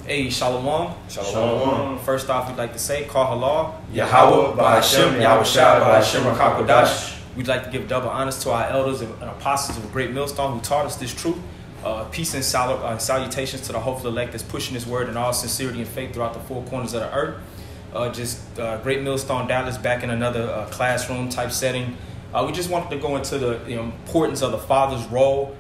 Hey, Shalom. Shalom. First off, we'd like to say, Call Halal, Yahweh, Ba'ashem, Yahweh Shai, Ba'ashem, Rakakodash. We'd like to give double honors to our elders and apostles of a great millstone who taught us this truth. Peace and salutations to the hopeful elect that's pushing this word in all sincerity and faith throughout the four corners of the earth. Great Millstone Dallas back in another classroom type setting. We just wanted to go into the importance of the father's role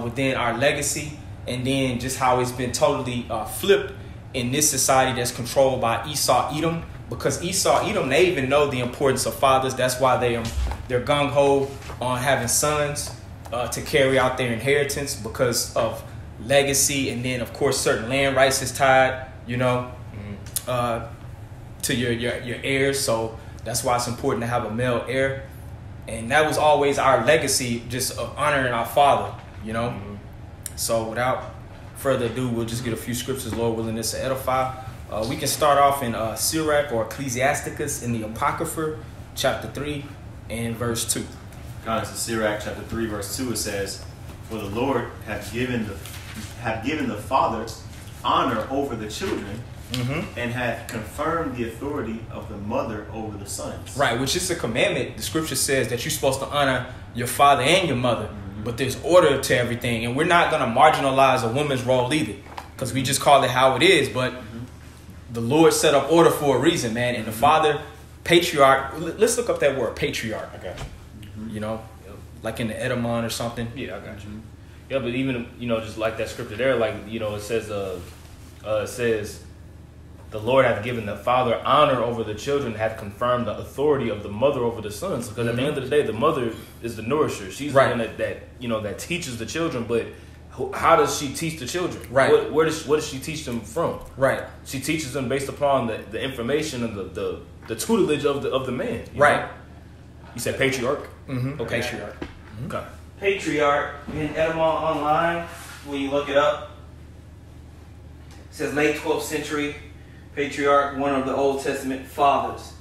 within our legacy, and then just how it's been totally flipped in this society that's controlled by Esau Edom. Because Esau Edom, they even know the importance of fathers. That's why they're gung-ho on having sons to carry out their inheritance because of legacy, and then of course certain land rights is tied, to your heirs. So that's why it's important to have a male heir, and that was always our legacy, just of honoring our father. So without further ado, we'll just get a few scriptures, Lord willing, this to edify. We can start off in Sirach or Ecclesiasticus in the Apocrypha, chapter 3 and verse 2. According to Sirach chapter 3 verse 2, it says, "For the Lord hath given the fathers honor over the children, and hath confirmed the authority of the mother over the sons." Right, which is a commandment. The scripture says that you're supposed to honor your father and your mother, but there's order to everything, and we're not going to marginalize a woman's role either, because we just call it how it is. But the Lord set up order for a reason, man. And the father, patriarch, let's look up that word, patriarch. I got you. Like in the Edamon or something. Yeah, I got you. Yeah, but even, just like that scripture there, like, it says, the Lord hath given the father honor over the children, hath confirmed the authority of the mother over the sons. Because at the end of the day, the mother is the nourisher. She's the one that teaches the children. But how does she teach the children? Right. What does she teach them from? Right. She teaches them based upon the information and the tutelage of the man. Right. Know? You said patriarch? Mm-hmm. Okay. Patriarch. Okay. Patriarch in Edamon Online, when you look it up, it says late 12th century patriarch, one of the Old Testament fathers,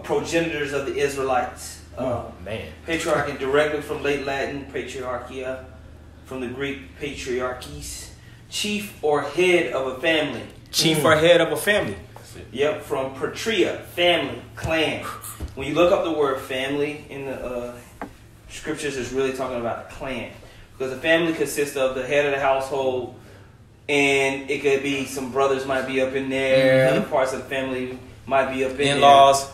progenitors of the Israelites. Man. Patriarch directly from late Latin patriarchia, from the Greek patriarchis, chief or head of a family. Chief or head of a family. Yep, from patria, family, clan. When you look up the word family in the scriptures, it's really talking about a clan. Because a family consists of the head of the household, and it could be some brothers might be up in there, other parts of the family might be up in there. In-laws.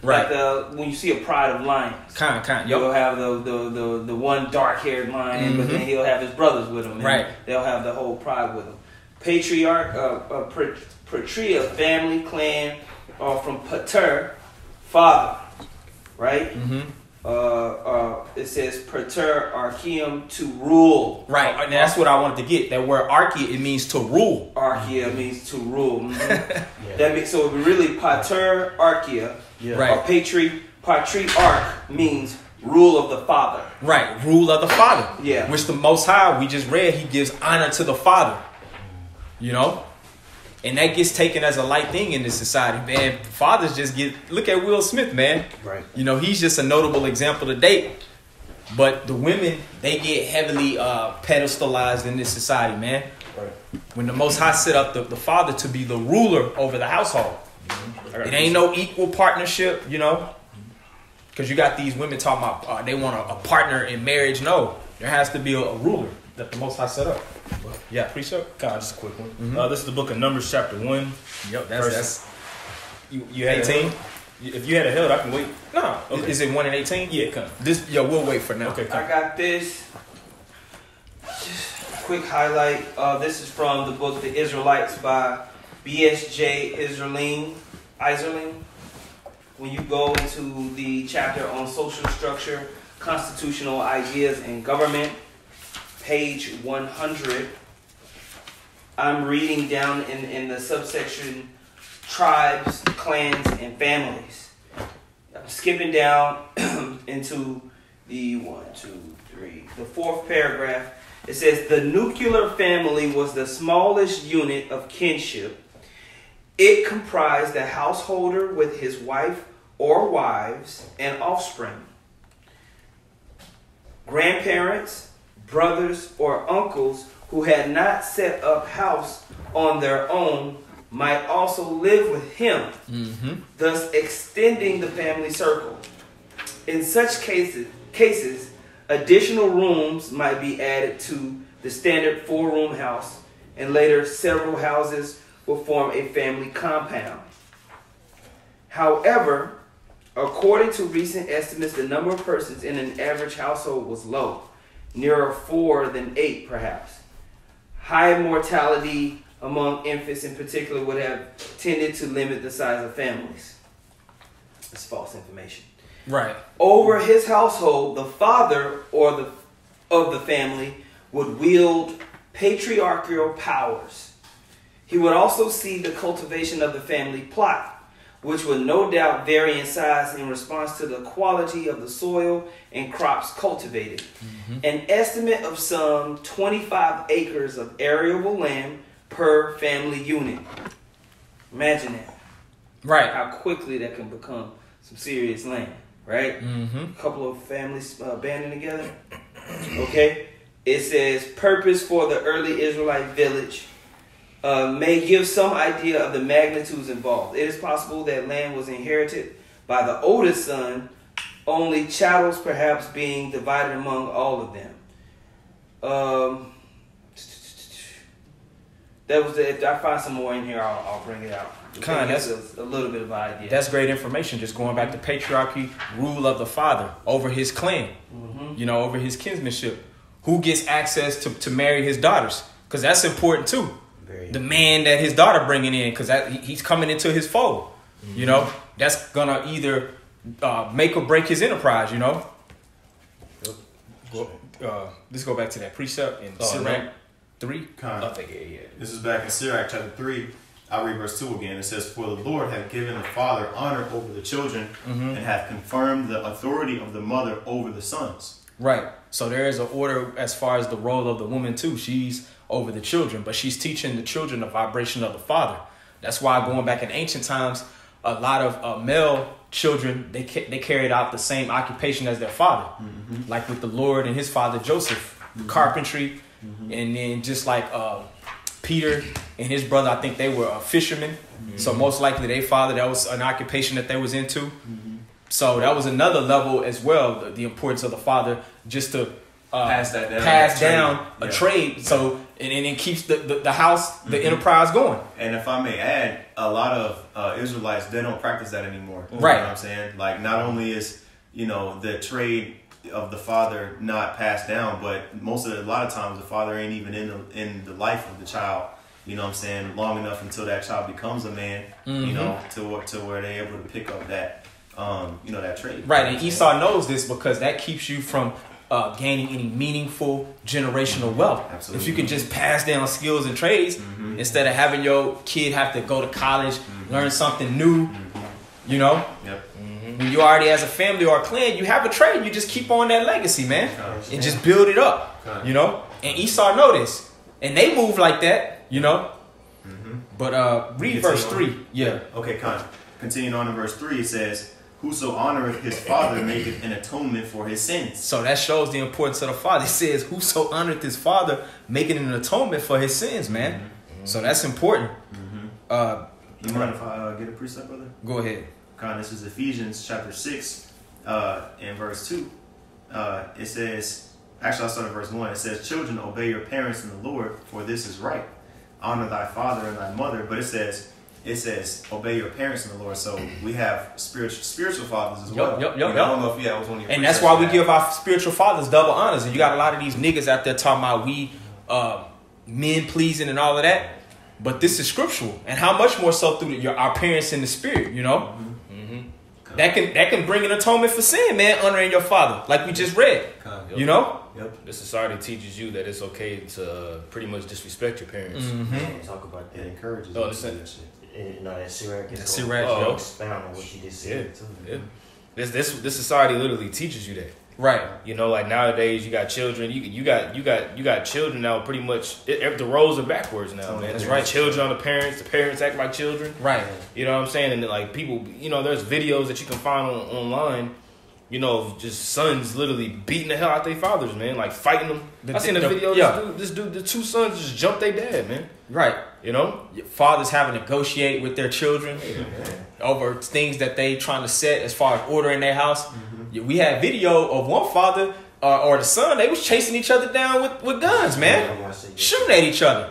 Right. Like when you see a pride of lions. Kind. You'll have the one dark-haired lion, but then he'll have his brothers with him. And they'll have the whole pride with him. Patriarch, patria, family, clan, from pater, father, right? It says pater archeum, to rule. Right, and that's what I wanted to get. That word archia, it means to rule. Archeia means to rule. That means, so really pater archeia, or patriarch means rule of the father. Right, rule of the father. Yeah. Which the Most High, we just read, he gives honor to the father. And that gets taken as a light thing in this society, man. Fathers just look at Will Smith, man. Right. He's just a notable example to date. But the women, they get heavily pedestalized in this society, man. Right. When the Most High set up the father to be the ruler over the household. It ain't no equal partnership, Because you got these women talking about they want a partner in marriage. No, there has to be a ruler that the Most High set up. Yeah, Precept? God, just a quick one. This is the book of Numbers, chapter 1. Yep, that's you had 18? If you had a held, I can wait. No. Okay. Is it 1 and 18? Yeah, come. We'll wait for now. Okay, come. I got this. Just a quick highlight. This is from the book The Israelites by B.S.J. Iserling. When you go into the chapter on social structure, constitutional ideas, and government, page 100, I'm reading down in the subsection tribes, clans, and families. I'm skipping down into the the fourth paragraph. It says, the nuclear family was the smallest unit of kinship. It comprised the householder with his wife or wives and offspring, grandparents, brothers, or uncles who had not set up house on their own might also live with him, thus extending the family circle. In such cases, additional rooms might be added to the standard 4-room house, and later several houses will form a family compound. However, according to recent estimates, the number of persons in an average household was low, nearer 4 than 8 perhaps. High mortality among infants in particular would have tended to limit the size of families. That's false information. Right. Over his household, the father of the family would wield patriarchal powers. He would also see the cultivation of the family plot, which would no doubt vary in size in response to the quality of the soil and crops cultivated. An estimate of some 25 acres of arable land per family unit. Imagine that. Right. How quickly that can become some serious land, right? A couple of families banding together. Okay. It says purpose for the early Israelite village may give some idea of the magnitudes involved. It is possible that land was inherited by the oldest son, only chattels perhaps being divided among all of them. That was if I find some more in here, I'll bring it out. That's a little bit of an idea. That's great information. Just going back to patriarchy, rule of the father over his clan, over his kinsmanship. Who gets access to marry his daughters? Because that's important too. The man that his daughter bringing in, because he's coming into his fold. That's gonna either make or break his enterprise. Let's go back to that precept in Sirach 3. This is back in Sirach chapter 3. I'll read verse 2 again. It says, "For the Lord hath given the father honor over the children, and hath confirmed the authority of the mother over the sons." Right. So there is an order as far as the role of the woman too. She's over the children, but she's teaching the children the vibration of the father. That's why going back in ancient times, a lot of male children, they carried out the same occupation as their father. Like with the Lord and his father Joseph, carpentry, and then just like Peter and his brother, I think they were fishermen. So most likely their father, that was an occupation that they was into. So that was another level as well, the importance of the father, just to pass down a trade. So and it keeps the house, the enterprise going. And if I may add, a lot of Israelites, they don't practice that anymore. Right. You know what I'm saying? Like, not only is the trade of the father not passed down, but a lot of times the father ain't even in the life of the child. You know what I'm saying? Long enough until that child becomes a man. To where they're able to pick up that that trade. Right, and Esau knows this because that keeps you from gaining any meaningful generational wealth. Absolutely. If you can just pass down skills and trades instead of having your kid have to go to college, learn something new, When you already as a family or a clan, you have a trade. You just keep on that legacy, man, and just build it up, And Esau know this, and they move like that, But read verse 3. Yeah. Okay, continuing on in verse 3, it says, "Whoso honoreth his father maketh an atonement for his sins." So that shows the importance of the father. It says, "Whoso honoreth his father, making an atonement for his sins," man. So that's important. You mind if I get a precept, brother? Go ahead. This is Ephesians chapter 6, and verse 2. It says, actually I'll start at verse 1. It says, "Children, obey your parents in the Lord, for this is right. Honor thy father and thy mother." But it says, "Obey your parents in the Lord." So we have spiritual fathers as well. Yep. I don't know if that was one of your. And that's why we give our spiritual fathers double honors. And you got a lot of these niggas out there talking about we men pleasing and all of that. But this is scriptural, and how much more so through our parents in the spirit, That can bring an atonement for sin, man. Honoring your father, like we just read, Yep. The society teaches you that it's okay to pretty much disrespect your parents. Talk about that. It encourages. Oh, you to do that shit. That Sirach is expound on what you just said too. Yeah. This society literally teaches you that. right? Like nowadays, you got children. You got children now. Pretty much, the roles are backwards now, man. That's right. Children are the parents act like children. Right. You know what I'm saying? And then, like people, there's videos that you can find online you know, just sons literally beating the hell out their fathers, man, like fighting them. I seen a video. This dude, the two sons just jumped their dad, man. Right. You know, fathers having to negotiate with their children over things that they trying to set as far as order in their house. We had video of one father or the son. They was chasing each other down with guns, man, shooting at each other.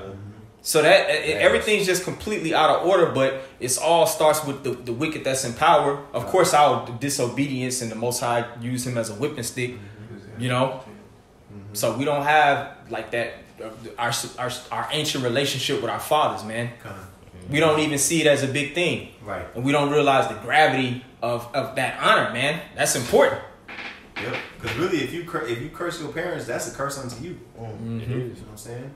So that everything's just completely out of order, but it's all starts with the wicked that's in power. Of course, our disobedience and the Most High use him as a whipping stick, you know. So we don't have like that our ancient relationship with our fathers, man. We don't even see it as a big thing, right? And we don't realize the gravity of that honor, man. That's important. Yep. Because really, if you curse your parents, that's a curse unto you. Mm-hmm. It is. You know what I'm saying?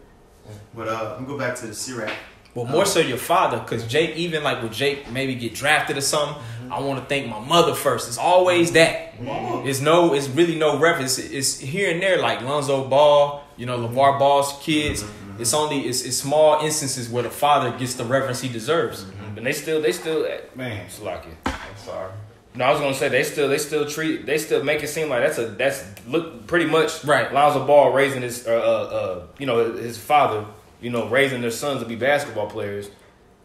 But I'm gonna go back to the Sirach. Well, more so your father, because Jake, even like with Jake, maybe get drafted or something. I want to thank my mother first. It's always that. It's really no reference. It's here and there, like Lonzo Ball, you know, LeVar Ball's kids. It's only it's small instances where the father gets the reverence he deserves. And they still, man, Salaki. I'm sorry. No, I was gonna say they still make it seem like that's look pretty much right. Lonzo Ball raising his you know, his father, you know, raising their sons to be basketball players.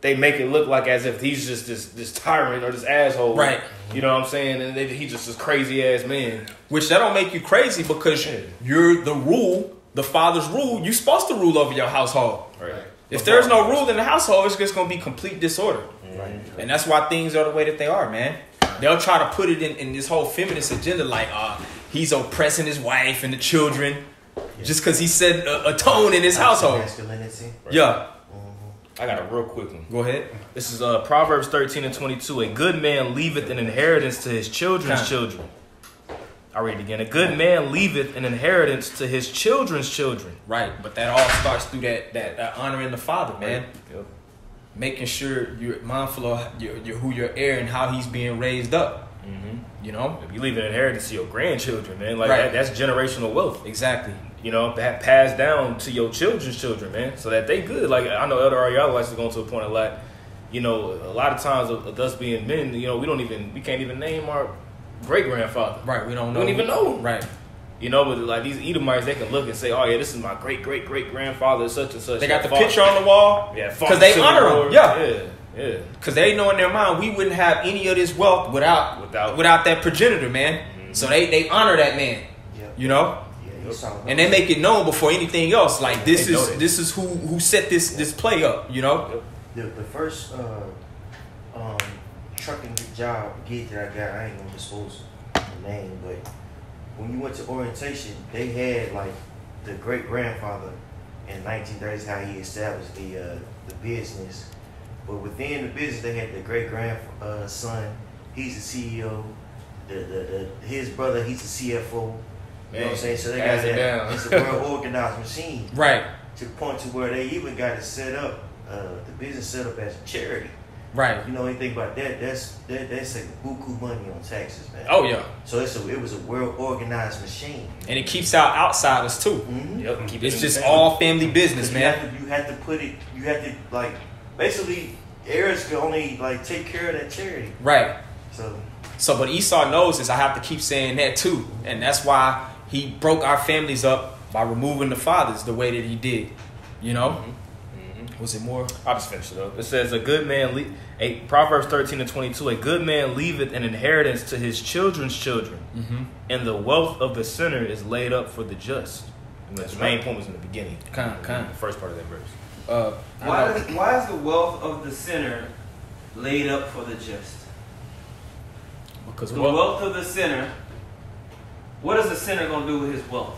They make it look like as if he's just this tyrant or this asshole, right? You know what I'm saying? And he's just this crazy ass man. Which that don't make you crazy because you're the rule, the father's rule. You're supposed to rule over your household. Right. If there's no rule in the household, it's just gonna be complete disorder. Right. And that's why things are the way that they are, man. They'll try to put it in this whole feminist agenda, like he's oppressing his wife and the children just because he set a tone in his household. Masculinity. Right. Yeah. I got a real quick one. Go ahead. This is Proverbs 13:22. A good man leaveth an inheritance to his children's children. I read it again. A good man leaveth an inheritance to his children's children. Right, but that all starts through that honoring the father, man. Right. Yep. Making sure you're mindful of who your heir and how he's being raised up. You know, if you leave an inheritance to your grandchildren, man, like right. that's generational wealth. Exactly. You know, that passed down to your children's children, man, so that they good. Like I know Elder Ariella likes to go to a point a lot. You know, a lot of times of us being men, you know, we can't even name our great grandfather. Right. We don't even know. Right. You know, but like these Edomites, they can look and say, "Oh yeah, this is my great grandfather, such and such." They got the picture on the wall. Yeah, because they honor him. Yeah. Because they know in their mind we wouldn't have any of this wealth without that progenitor, man. So they honor that man. You know. And they make it known before anything else. Like this is who set this play up. You know. The first trucking gig that I got, I ain't gonna disclose the name, but when you went to orientation, they had like the great grandfather in 1930s how he established the business. But within the business, they had the great grandson. He's the CEO. His brother, he's the CFO. You know what I'm saying? So they got that. It's a well organized machine, right? To the point to where they even got it set up, the business set up as a charity. Right. You know anything about that? That's like buku money on taxes, man. Oh yeah. So it was a well organized machine, and it keeps out outsiders too. Mm-hmm. Yep. It's just all family business, man. You have to put it. You have to like basically heirs can only like take care of that charity. Right. So but Esau knows this. I have to keep saying that too, and that's why he broke our families up by removing the fathers the way that he did. You know. Was it more? I'll just finish it up. It says, a good man, Proverbs 13:22, a good man leaveth an inheritance to his children's children, and the wealth of the sinner is laid up for the just. And the main point was in the beginning. The first part of that verse. Why is the wealth of the sinner laid up for the just? Because the wealth of the sinner, what is the sinner going to do with his wealth?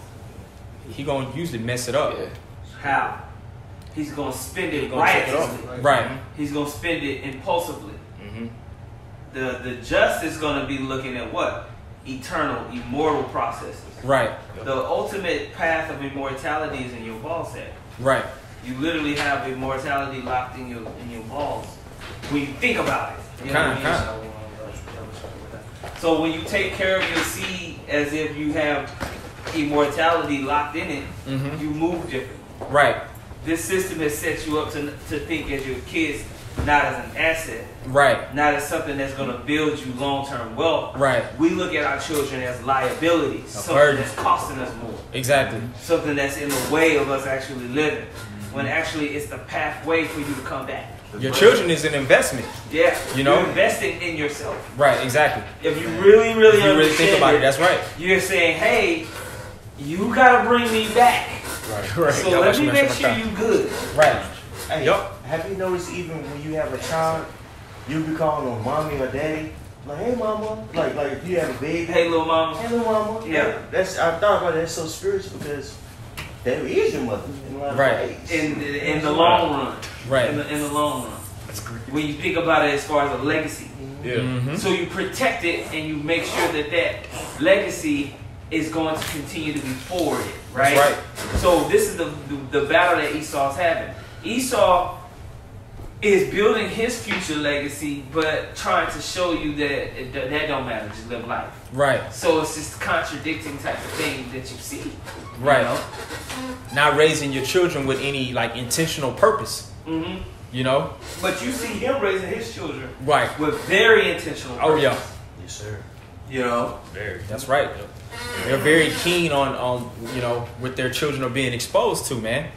He going to usually mess it up. Yeah. How? He's going to spend it riotously. Right. He's going to spend it impulsively. The just is going to be looking at what? Eternal, immortal processes. Right. The ultimate path of immortality is in your ball sack. Right. You literally have immortality locked in your balls when you think about it. You know what I mean? So when you take care of your seed as if you have immortality locked in it, you move differently. Right. This system has set you up to think as your kids not as an asset. Right. Not as something that's going to build you long-term wealth. Right. We look at our children as liabilities. Something burden. that's costing us more. Exactly. Something that's in the way of us actually living. When actually it's the pathway for you to come back. Your children is an investment. Yeah. You know? You're investing in yourself. Right, exactly. If you really, really If you really think about it, that's right. You're saying, hey, you got to bring me back. Right. So let me make sure you good. Right. Hey, Yup. have you noticed even when you have a child, you be calling them mommy or daddy? Like, hey mama. Like if you have a baby. Hey little mama. Hey little mama. Yeah. I thought about it, that's so spiritual because that is your mother. In a lot of Right. ways. In the long run. Right. In the long run. When you think about it as far as a legacy. Yeah. Mm-hmm. So you protect it and you make sure that legacy is going to continue to be forwarded, right? That's right. So this is the battle that Esau's having. Esau is building his future legacy, but trying to show you that that don't matter, just live life. Right. So it's just contradicting type of thing that you see. Right. You know? Not raising your children with any like intentional purpose. Mm-hmm. You know? But you see him raising his children Right. with very intentional Oh purpose. yeah. Yes, sir. You know? Very. That's right. They're very keen on you know what their children are being exposed to, man.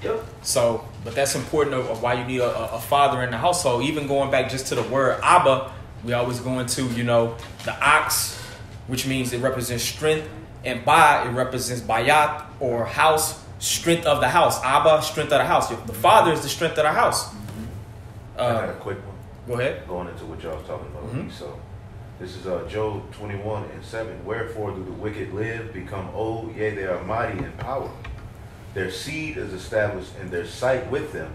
Yep. So, but that's important of why you need a father in the household. Even going back just to the word Abba, we always go into, you know, the ox, which means it represents strength, and Ba, it represents Bayat or house, strength of the house. Abba, strength of the house. The father is the strength of the house. I got a quick one. Go ahead. Going into what y'all was talking about. Mhm. So, this is Job 21:7. Wherefore do the wicked live, become old, yea, they are mighty in power. Their seed is established in their sight with them,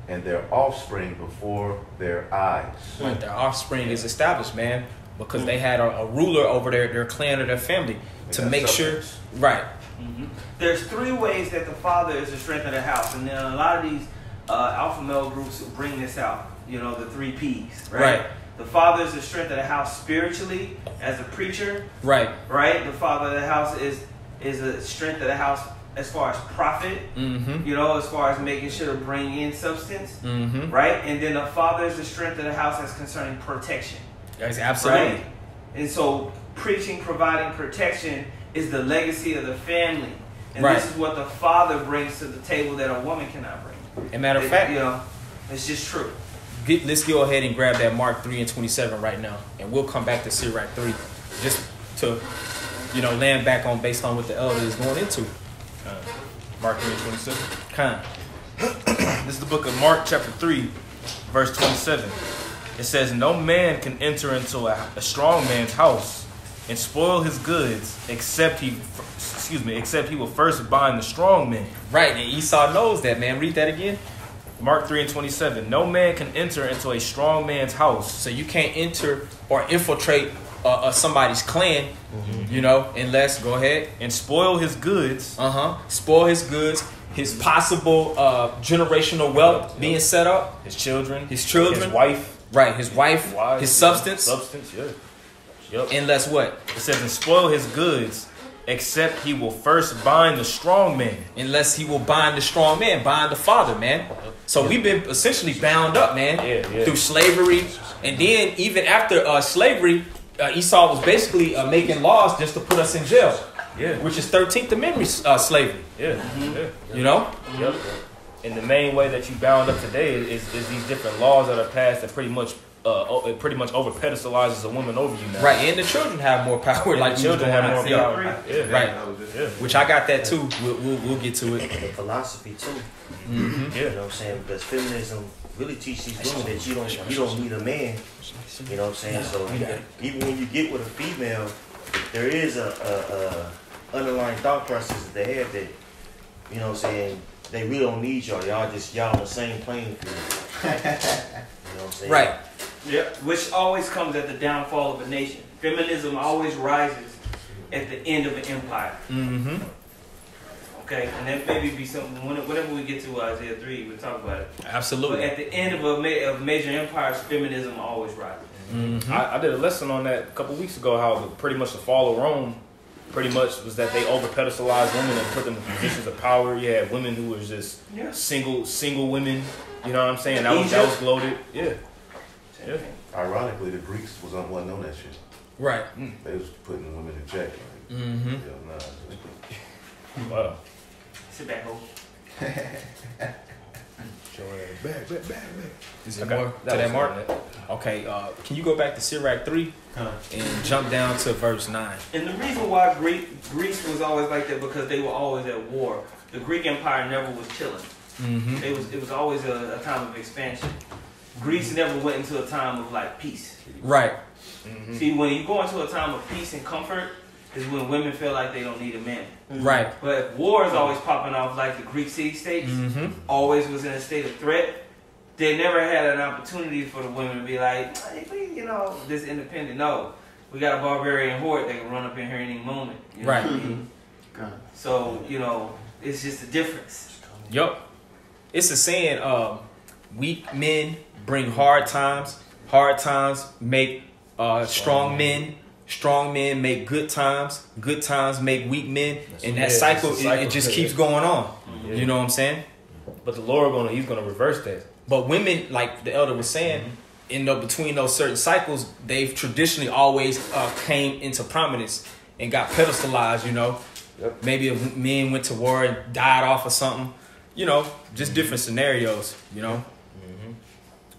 and their offspring before their eyes. Right, their offspring is established, man, because they had a ruler over their clan or their family to got make sure. substance. Right. Mm-hmm. There's three ways that the father is the strength of the house, and then a lot of these alpha male groups bring this out. You know, the 3 P's, right? Right. The father is the strength of the house spiritually as a preacher, Right. right? The father of the house is the strength of the house as far as profit, Mm-hmm. you know, as far as making sure to bring in substance, Mm-hmm. right? And then the father is the strength of the house as concerning protection. Yes, absolutely. Right? And so preaching, providing protection is the legacy of the family. And Right. this is what the father brings to the table that a woman cannot bring. And matter of fact, you know, it's just true. let's go ahead and grab that Mark 3:27 right now, and we'll come back to Sirach 3 just to, you know, land back on based on what the elder is going into. Mark 3:27. Kind. This is the book of Mark, chapter 3, verse 27. It says, "No man can enter into a strong man's house and spoil his goods, except he will first bind the strong man." Right, and Esau knows that, man. Read that again. Mark 3:27. "No man can enter into a strong man's house." So you can't enter or infiltrate somebody's clan, you know, unless, go ahead. And spoil his goods. Spoil his goods, his possible generational wealth being set up, His children. his children, His wife. right, his wife, Wives, his substance, yeah. Yep. unless what? It says, "And spoil his goods, except he will first bind the strong man." Unless he will bind the strong man, bind the father, man. So we've been essentially bound up, man, Yeah. through slavery. And then even after slavery, Esau was basically making laws just to put us in jail, Yeah. which is 13th Amendment slavery, Yeah. Yeah. you know? Yep. And the main way that you bound up today is these different laws that are passed that pretty much over pedestalizes a woman over you now. Right, and the children have more power, And like the we was children going have on. more Yeah. power. Yeah. Right. Yeah. Which I got that too. We'll get to it. The philosophy too. Mm-hmm. Yeah. You know what I'm saying? Because feminism really teaches these women that you don't need a man. You know what I'm saying? So even when you get with a female, there is a underlying thought process that they have that, you know what I'm saying, they really don't need y'all. Y'all on the same playing field. You know what I'm saying? Right. Yep. Which always comes at the downfall of a nation. Feminism always rises at the end of an empire. Mm-hmm. Okay, and that maybe be something. Whenever we get to Isaiah 3, we'll talk about it. Absolutely. But at the end of a major empire, feminism always rises. Mm-hmm. I did a lesson on that a couple weeks ago. How pretty much the fall of Rome, pretty much was that they over pedestalized women and put them in positions of power. You had women who was just Yeah. single women, You know what I'm saying? That was gloated. Yeah. Yeah. Ironically, the Greeks wasn't on that shit. Right. They was putting women in check. Like, Mm-hmm. Wow. Sit back, ho. Back. Is it Okay, more to that that was mark? on it. Okay, can you go back to Sirach 3 and jump down to verse 9? And the reason why Greece was always like that because they were always at war. The Greek Empire never was chilling. Mm-hmm. It was always a time of expansion. Greece never went into a time of like peace. Right. Mm-hmm. See, when you go into a time of peace and comfort, is when women feel like they don't need a man. Right. But war is always popping off, like the Greek city-states Mm-hmm. always was in a state of threat. They never had an opportunity for the women to be like, hey, you know, this independent. No, we got a barbarian horde that can run up in here any moment. You know Right. what I mean? So, you know, it's just a difference. Yup. It's a saying, weak men bring hard times. Hard times make strong men. Strong men make good times. Good times make weak men. And that cycle, it just keeps going on. Yeah. You know what I'm saying? But the Lord he's gonna reverse that. But women, like the elder was saying, between those certain cycles, they've traditionally always came into prominence and got pedestalized, you know. Yep. Maybe if men went to war and died off or something, you know, just different scenarios, you know.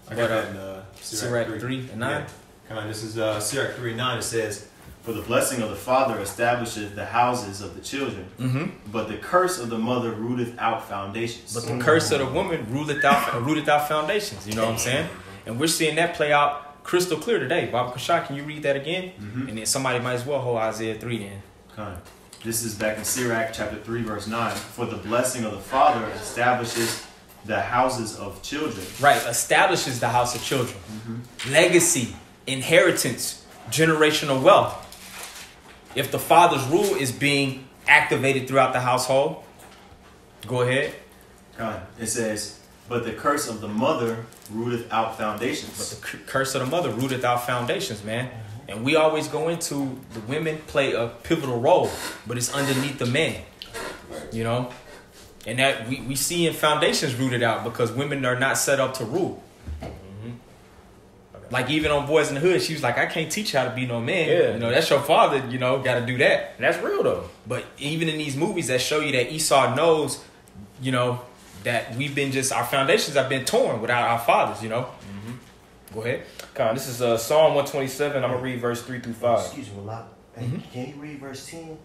I got that in Sirach 3 and 9. Yeah. Come on, this is Sirach 3:9. It says, "For the blessing of the father establishes the houses of the children, Mm-hmm. but the curse of the mother rooteth out foundations." But the curse of the woman ruleth out foundations, you know what I'm saying? And we're seeing that play out crystal clear today. Baba Kashak, can you read that again? Mhm. And then somebody might as well hold Isaiah 3 then. Come on. This is back in Sirach chapter 3, verse 9. "For the blessing of the father establishes the houses of children." Right, establishes the house of children. Legacy, inheritance, generational wealth. If the father's rule is being activated throughout the household, go ahead. Come on. It says, "But the curse of the mother rooteth out foundations." But the curse of the mother rooted out foundations, man. And we always go into the women play a pivotal role, but it's underneath the man, you know? And that we see in foundations rooted out because women are not set up to rule. Like even on Boys in the Hood, she was like, I can't teach you how to be no man. Yeah. You know, that's your father, you know, got to do that. And that's real though. But even in these movies that show you that Esau knows, you know, that our foundations have been torn without our fathers, you know. Go ahead. Con, this is Psalm 127. I'm gonna read verse 3 through 5. Excuse me, Malak. Hey, can you read verse 10?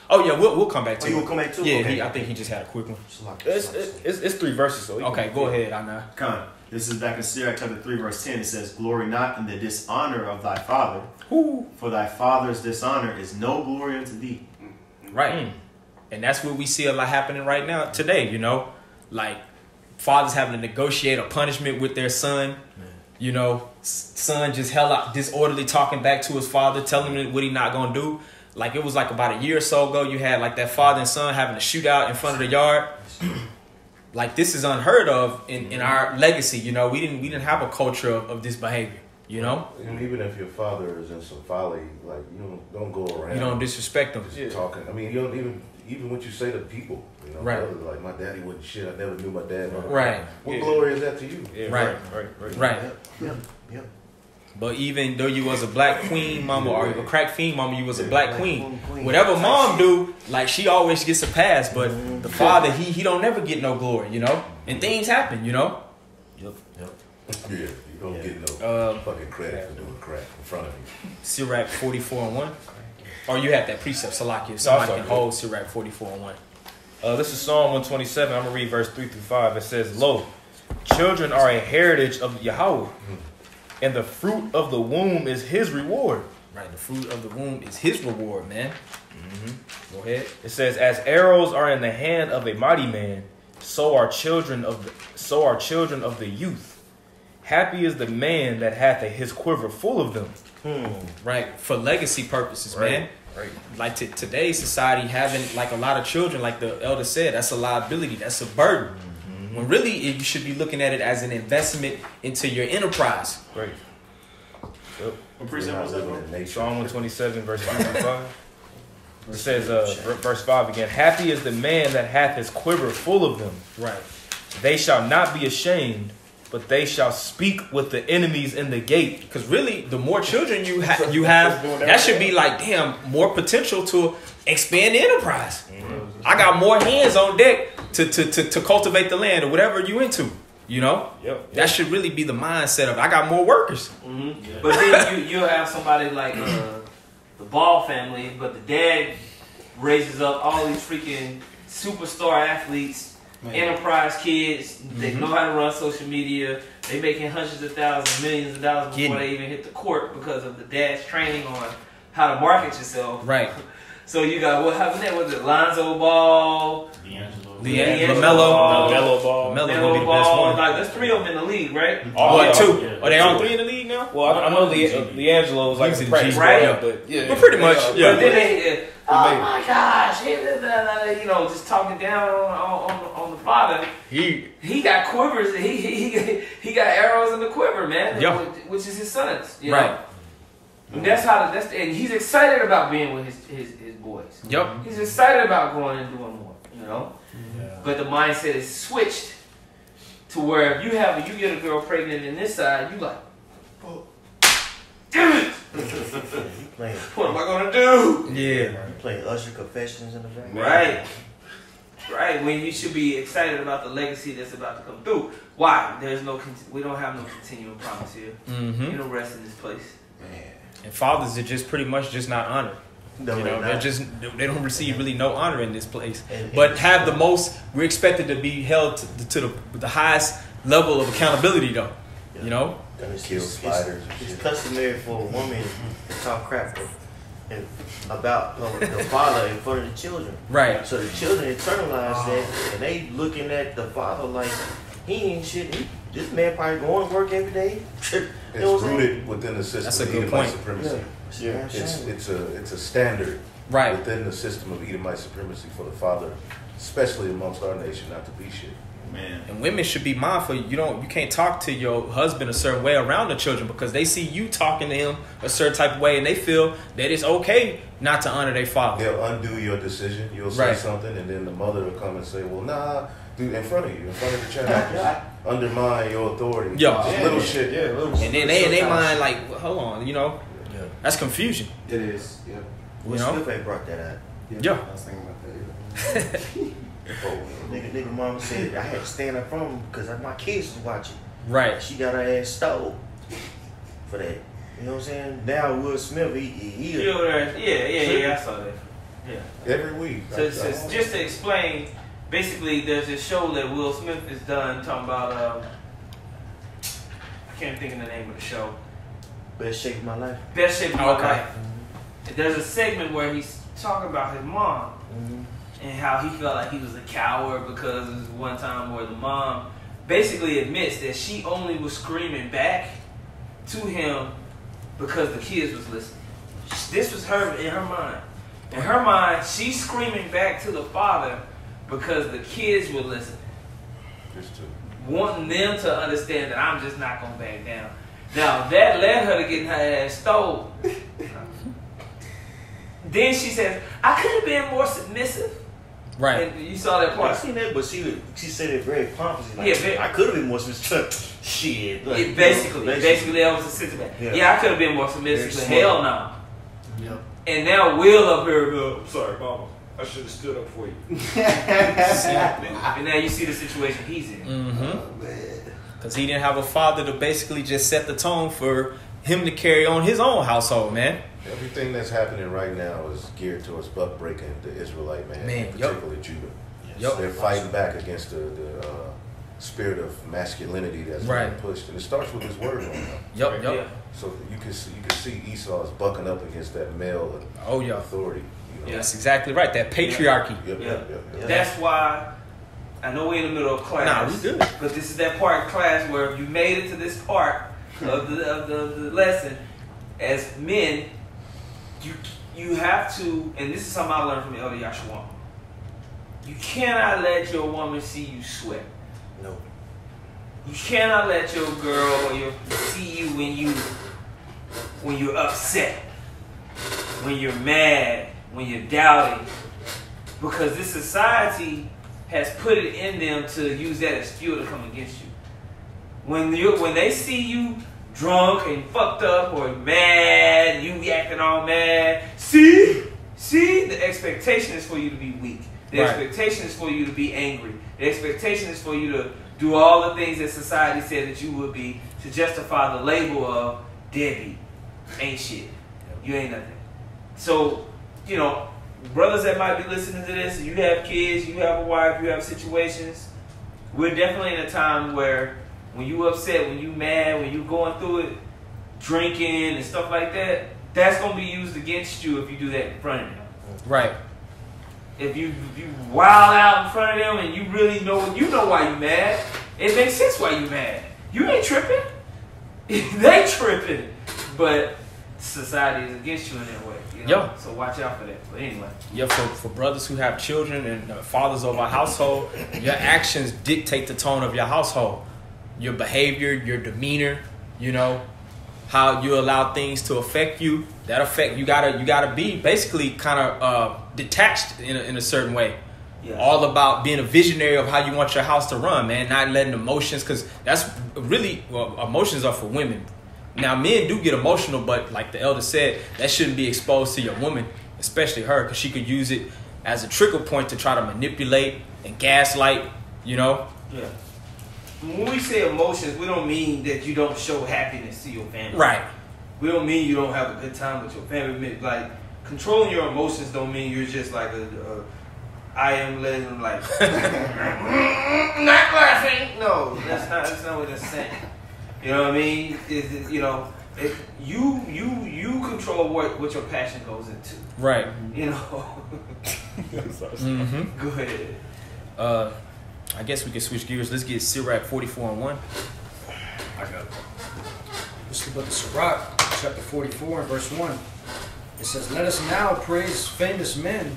Oh yeah, we'll come back to Oh, you it. will come back to it? Yeah, Okay. I think he just had a quick one. It's 3 verses. So Okay, go ahead, Anna. Come on. This is back in Sirach chapter 3, verse 10. It says, "Glory not in the dishonor of thy father, for thy father's dishonor is no glory unto thee." Right. And that's what we see a lot happening right now today, you know? Like fathers having to negotiate a punishment with their son. You know, son just hella disorderly talking back to his father, telling him what he not gonna do. Like it was like about a year or so ago, you had like that father and son having a shootout in front of the yard. Like this is unheard of in our legacy. You know, we didn't have a culture of this behavior. You know, And even if your father is in some folly, like you don't go around. you don't disrespect them. just talking. I mean, you don't even what you say to people. You know, Right. brothers, like my daddy wasn't shit. I never knew my dad. Right. What glory is that to you? Yeah, Right. Right. Yep. But even though you was a black queen mama or a crack fiend mama, you was a black queen. queen. Whatever mom do, like she always gets a pass. But the father, he don't never get no glory, you know. And things happen, you know. Yeah, you don't get no fucking credit for doing crack in front of you. Sirach 44:1. Or you had that precept, Salakia. If No, somebody it's can okay. hold Sirach 44:1. This is Psalm 127. I'm gonna read verse 3 through 5. It says, "Lo, children are a heritage of Yahweh, and the fruit of the womb is His reward." Right, the fruit of the womb is his reward, man. Go ahead. It says, "As arrows are in the hand of a mighty man, so are children of the youth. Happy is the man that hath his quiver full of them." Right, for legacy purposes, Right. man. Right. Like today's society having like a lot of children, like the elder said, that's a liability, that's a burden. When really you should be looking at it as an investment into your enterprise. Great. Yep. What precept was that, bro? Psalm 127, verse 3 through 5. It says, verse 5 again, "Happy is the man that hath his quiver full of them. Right. They shall not be ashamed, but they shall speak with the enemies in the gate. Because really, the more children you have, that should be like, damn, more potential to expand the enterprise. I got more hands on deck to cultivate the land or whatever you into. You know, that should really be the mindset of I got more workers. But then you'll have somebody like the Ball family, but the dad raises up all these freaking superstar athletes, enterprise kids. They know how to run social media. They making hundreds of thousands, millions of dollars before they even hit the court because of the dad's training on how to market yourself. Right. So you got what happened there? Was it Lonzo Ball? LaMelo Ball. LaMelo be the best one. Like there's 3 of them in the league, right? What, 2? Are they all 3 in the league now? Well, I know D'Angelo was like He's the in G, right? but But pretty much, yeah. But then they, oh my gosh, you know, just talking down on the father. He got quivers. He got arrows in the quiver, man. Yeah. Which is his sons, you Right. know? And that's and he's excited about being with his boys. Yep. He's excited about going and doing more, you know. But the mindset is switched to where if you get a girl pregnant in this side, you like, oh, damn it! What am I gonna do? You playing Usher Confessions in the background. Right. Right. When you should be excited about the legacy that's about to come through. Why? We don't have no continual promise here. You don't rest in this place. Man. And fathers are just pretty much just not honored. No, you know, they don't receive really no honor in this place. And but have the most. We're expected to be held to the highest level of accountability, though. You know, Kill spiders. It's customary for a woman to talk crap about the father in front of the children. right? So the children internalize that, and they looking at the father like he ain't shit. This man probably going to work every day. It's rooted within the system That's a of good Edomite point. supremacy. Yeah. It's a standard Right. within the system of Edomite supremacy for the father, especially amongst our nation, not to be shit. Man. And women should be mindful. You can't talk to your husband a certain way around the children because they see you talking to him a certain type of way, and they feel that it's okay not to honor their father. They'll undo your decision. You'll say Right. something, and then the mother will come and say, "Well, nah, dude, in front of you, in front of the child, just undermine your authority." Yeah. Just little shit. Yeah, little And then they in their mind like, well, hold on, you know, that's confusion. It is. Yeah. Will You know? Smith ain't brought that out. Yeah. I was thinking about that. Nigga mama said I had to stand up from him because my kids was watching. Right. She got her ass stole for that. You know what I'm saying? Now Will Smith, he Yeah, I saw that. Yeah. Every week. So just to explain, basically, there's a show that Will Smith has done talking about. I can't think of the name of the show. Best Shape of My Life. Best Shape of My Okay. Life. There's a segment where he's talking about his mom and how he felt like he was a coward because there was one time where the mom basically admits that she only was screaming back to him because the kids was listening. This was her in her mind. In her mind, she's screaming back to the father because the kids were listening, Just to wanting them to understand that I'm just not gonna back down. Now that led her to getting her ass stole. Then she says, "I could have been more submissive." Right. And you saw that I part. seen that, but she said it very pompously. Like, Yeah, I could have been more submissive. Shit. Like, It basically that was the sentiment. Yeah, I could have been more submissive, but Very hell no. Yep. And now Will up here, I'm sorry, mama. I should have stood up for you. And now you see the situation he's in. Mm-hmm. Because he didn't have a father to basically just set the tone for him to carry on his own household, man. everything that's happening right now is geared towards buck breaking the Israelite man, Man, particularly Judah. Yep. They're fighting back against the spirit of masculinity that's being Right. pushed, and it starts with his word on them. Yep. Yeah. So you can see Esau is bucking up against that male Oh, yeah. authority. You know? That's exactly right. That patriarchy. Yep, Yeah. yep, yep, yep. That's why I know we're in the middle of class. Nah, we good. But this is that part of class where if you made it to this part of the lesson, as men, you have to, and this is something I learned from Elder Yashua. You cannot let your woman see you sweat. No. You cannot let your girl see you when you're upset, when you're mad, when you're doubting, because this society has put it in them to use that as fuel to come against you. When they see you drunk and fucked up or mad, you acting all mad. See, the expectation is for you to be weak. The expectation is for you to be angry. The expectation is for you to do all the things that society said that you would be to justify the label of deadbeat. Ain't shit. You ain't nothing. So, you know, brothers that might be listening to this, you have kids, you have a wife, you have situations. We're definitely in a time where when you upset, when you mad, when you going through it, drinking and stuff like that, that's going to be used against you if you do that in front of them. Right. If you wild out in front of them and you really know why you mad, it makes sense why you mad. You ain't tripping. They tripping. But society is against you in that way. You know? Yo. So watch out for that. But anyway. Yeah, for brothers who have children and fathers of a household, your actions dictate the tone of your household. Your behavior, your demeanor, you know, how you allow things to affect you. That affect you gotta be basically kind of detached in a certain way. Yeah. All about being a visionary of how you want your house to run, man. Not letting emotions, because that's really, emotions are for women. Now, men do get emotional, but like the elder said, that shouldn't be exposed to your woman, especially her, because she could use it as a trigger point to try to manipulate and gaslight, you know? Yeah. When we say emotions, we don't mean that you don't show happiness to your family. Right. We don't mean you don't have a good time with your family. Like, controlling your emotions don't mean you're just like I am letting like not laughing. No, that's not what it's saying. You know what I mean? You control what your passion goes into. Right. You know. Mm-hmm. Go ahead. I guess we can switch gears. Let's get Sirach 44:1. I got it. This is the book of Sirach, chapter 44 and verse 1. It says, "Let us now praise famous men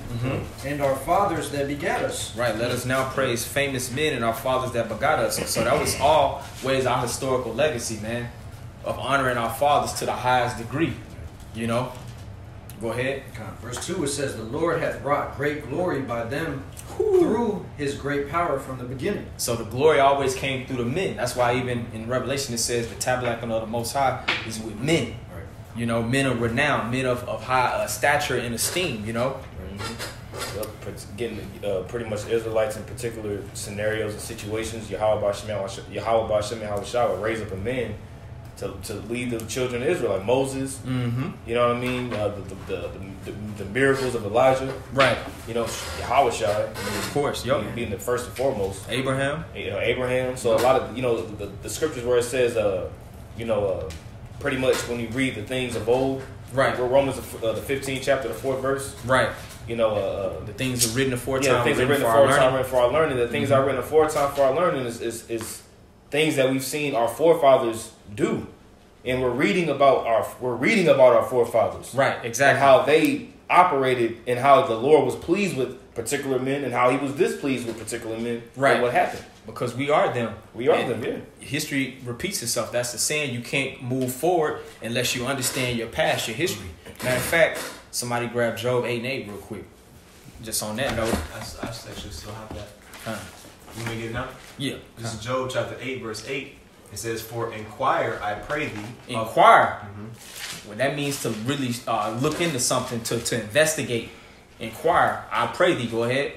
and our fathers that begat us." Right. Let us now praise famous men and our fathers that begot us. So that was always our historical legacy, man, of honoring our fathers to the highest degree. You know. Go ahead. Verse 2, it says, "The Lord hath wrought great glory by them through his great power from the beginning." So the glory always came through the men. That's why even in Revelation it says the tabernacle of the Most High is with men. Right. You know, men of renown, men of high stature and esteem, you know. Getting pretty much Israelites in particular scenarios and situations, Yahweh B'Shem Yahushua would raise up a man to lead the children of Israel, like Moses. Mm-hmm. You know what I mean? The miracles of Elijah. Right. You know, Yahushua. Of course. Yo. Being the first and foremost. Abraham. You know, Abraham. So a lot of, you know, the scriptures where it says, pretty much when you read the things of old. Right. Romans, the 15th chapter, the 4th verse. Right. You know, the things are written aforetime. Yeah, the things are written aforetime for our learning. The things are written aforetime for our learning is things that we've seen our forefathers do, and we're reading about our forefathers. Right, exactly. And how they operated, and how the Lord was pleased with particular men, and how He was displeased with particular men. Right. And what happened? Because we are them. We are them. Yeah. History repeats itself. That's the saying. You can't move forward unless you understand your past, your history. Matter of fact, somebody grab Job 8:8 real quick. Just on that note. I actually still have that. Huh. You want me to get it now? Yeah. This is Job chapter 8, verse 8. It says, "For inquire, I pray thee." Inquire. Well, that means to really look into something, to investigate. Inquire. I pray thee. Go ahead.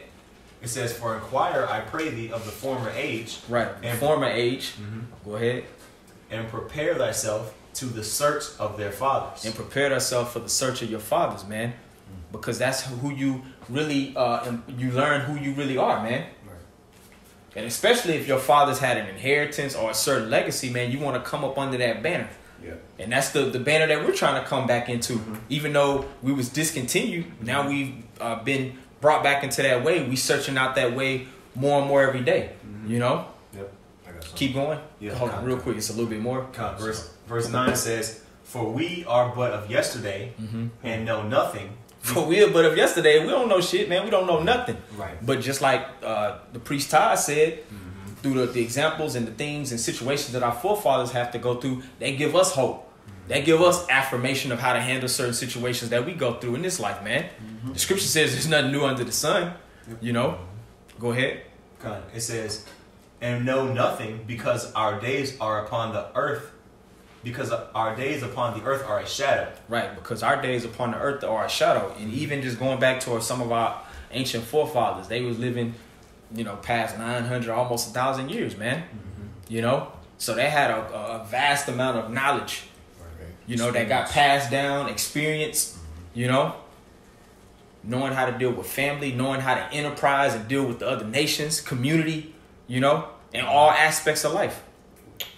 It says, "For inquire, I pray thee of the former age." Right. And former age. Go ahead. "And prepare thyself to the search of their fathers." And prepare thyself for the search of your fathers, man. Because that's who you really, you learn who you really are, man. And especially if your fathers had an inheritance or a certain legacy, man, you want to come up under that banner. Yeah. And that's the banner that we're trying to come back into. Even though we was discontinued, now we've been brought back into that way. We searching out that way more and more every day. You know? Yep. I got Keep going. Yeah. Hold on real quick. It's a little bit more. Verse 9 says, "For we are but of yesterday and know nothing." For we are but of yesterday. We don't know shit, man. We don't know nothing. Right. But just like the priest Todd said, through the examples and the things and situations that our forefathers have to go through, they give us hope. They give us affirmation of how to handle certain situations that we go through in this life, man. The scripture says there's nothing new under the sun. You know? Go ahead. It says, and know nothing, because our days are upon the earth. Because our days upon the earth are a shadow. Right, because our days upon the earth are a shadow. And even just going back to some of our ancient forefathers, they was living, past 900, almost 1,000 years, man. So they had a vast amount of knowledge, that got passed down, experience, knowing how to deal with family, knowing how to enterprise and deal with the other nations, community, in all aspects of life.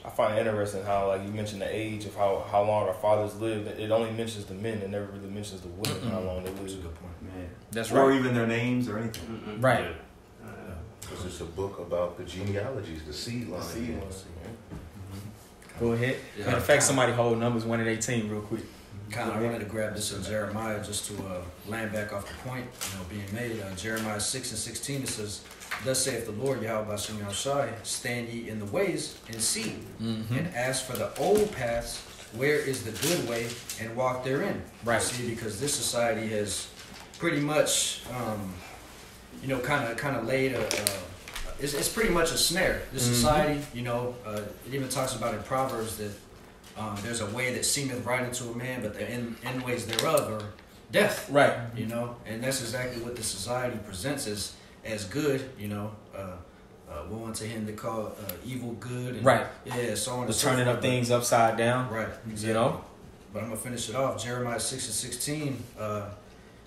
I find it interesting how, like you mentioned, the age of how long our fathers lived. It only mentions the men. It never really mentions the women, how long they lived. That's a good point. Man. That's or right. even their names or anything. Right. Because it's a book about the genealogies, the seed line. Go ahead. Yeah. Matter of fact, somebody hold Numbers 1 and 18 real quick. Kind of wanted to grab this in Jeremiah just to land back off the point being made. Jeremiah 6 and 16, it says, "Thus saith the Lord Yahweh Bashim Yahushai, stand ye in the ways and see, and ask for the old paths, where is the good way, and walk therein." Right. See, because this society has pretty much, kind of laid it's pretty much a snare. This society, it even talks about in Proverbs that there's a way that seemeth right unto a man, but the end ways thereof are death. Right. And that's exactly what the society presents as good. Woe unto him that call evil good. And, Right. Yeah. So on. The turning of things upside down. Right. Exactly. But I'm gonna finish it off. Jeremiah 6 and 16.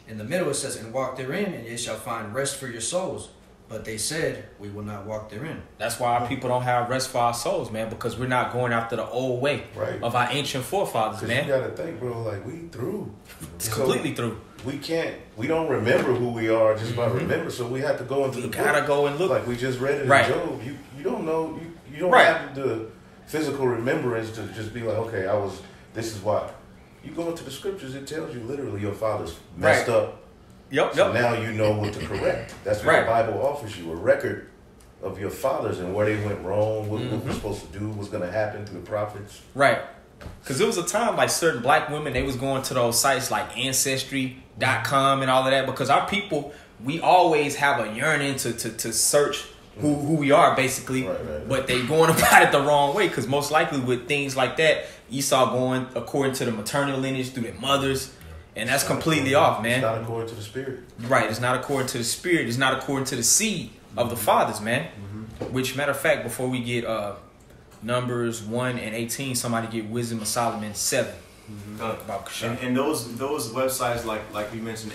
In the middle it says, "And walk therein, and ye shall find rest for your souls." But they said, "We will not walk therein." That's why our people don't have rest for our souls, man, because we're not going after the old way of our ancient forefathers, Because man. you gotta think, bro, like we through. It's completely through. We don't remember who we are just by remember, so we have to go into You the gotta book. go and look. Like we just read it Right. in Job. You don't know, you don't Right. have the physical remembrance to just be like, okay, this is why. You go into the scriptures, it tells you literally your father's messed up. Yep. So now you know what to correct. That's what Right. the Bible offers you, a record of your fathers and where they went wrong, what we're supposed to do, what's going to happen through the prophets. Right. Because there was a time like certain black women, they was going to those sites like Ancestry.com and all of that, because our people, we always have a yearning to search who we are, basically. Right. But they going about it the wrong way, because most likely with things like that, Esau going according to the maternal lineage through their mothers, and that's completely off, man. It's not according to the spirit. Right, it's not according to the spirit. It's not according to the seed of the fathers, man. Which, matter of fact, before we get Numbers 1 and 18, somebody get Wisdom of Solomon 7. About Kashan. And those websites like we mentioned,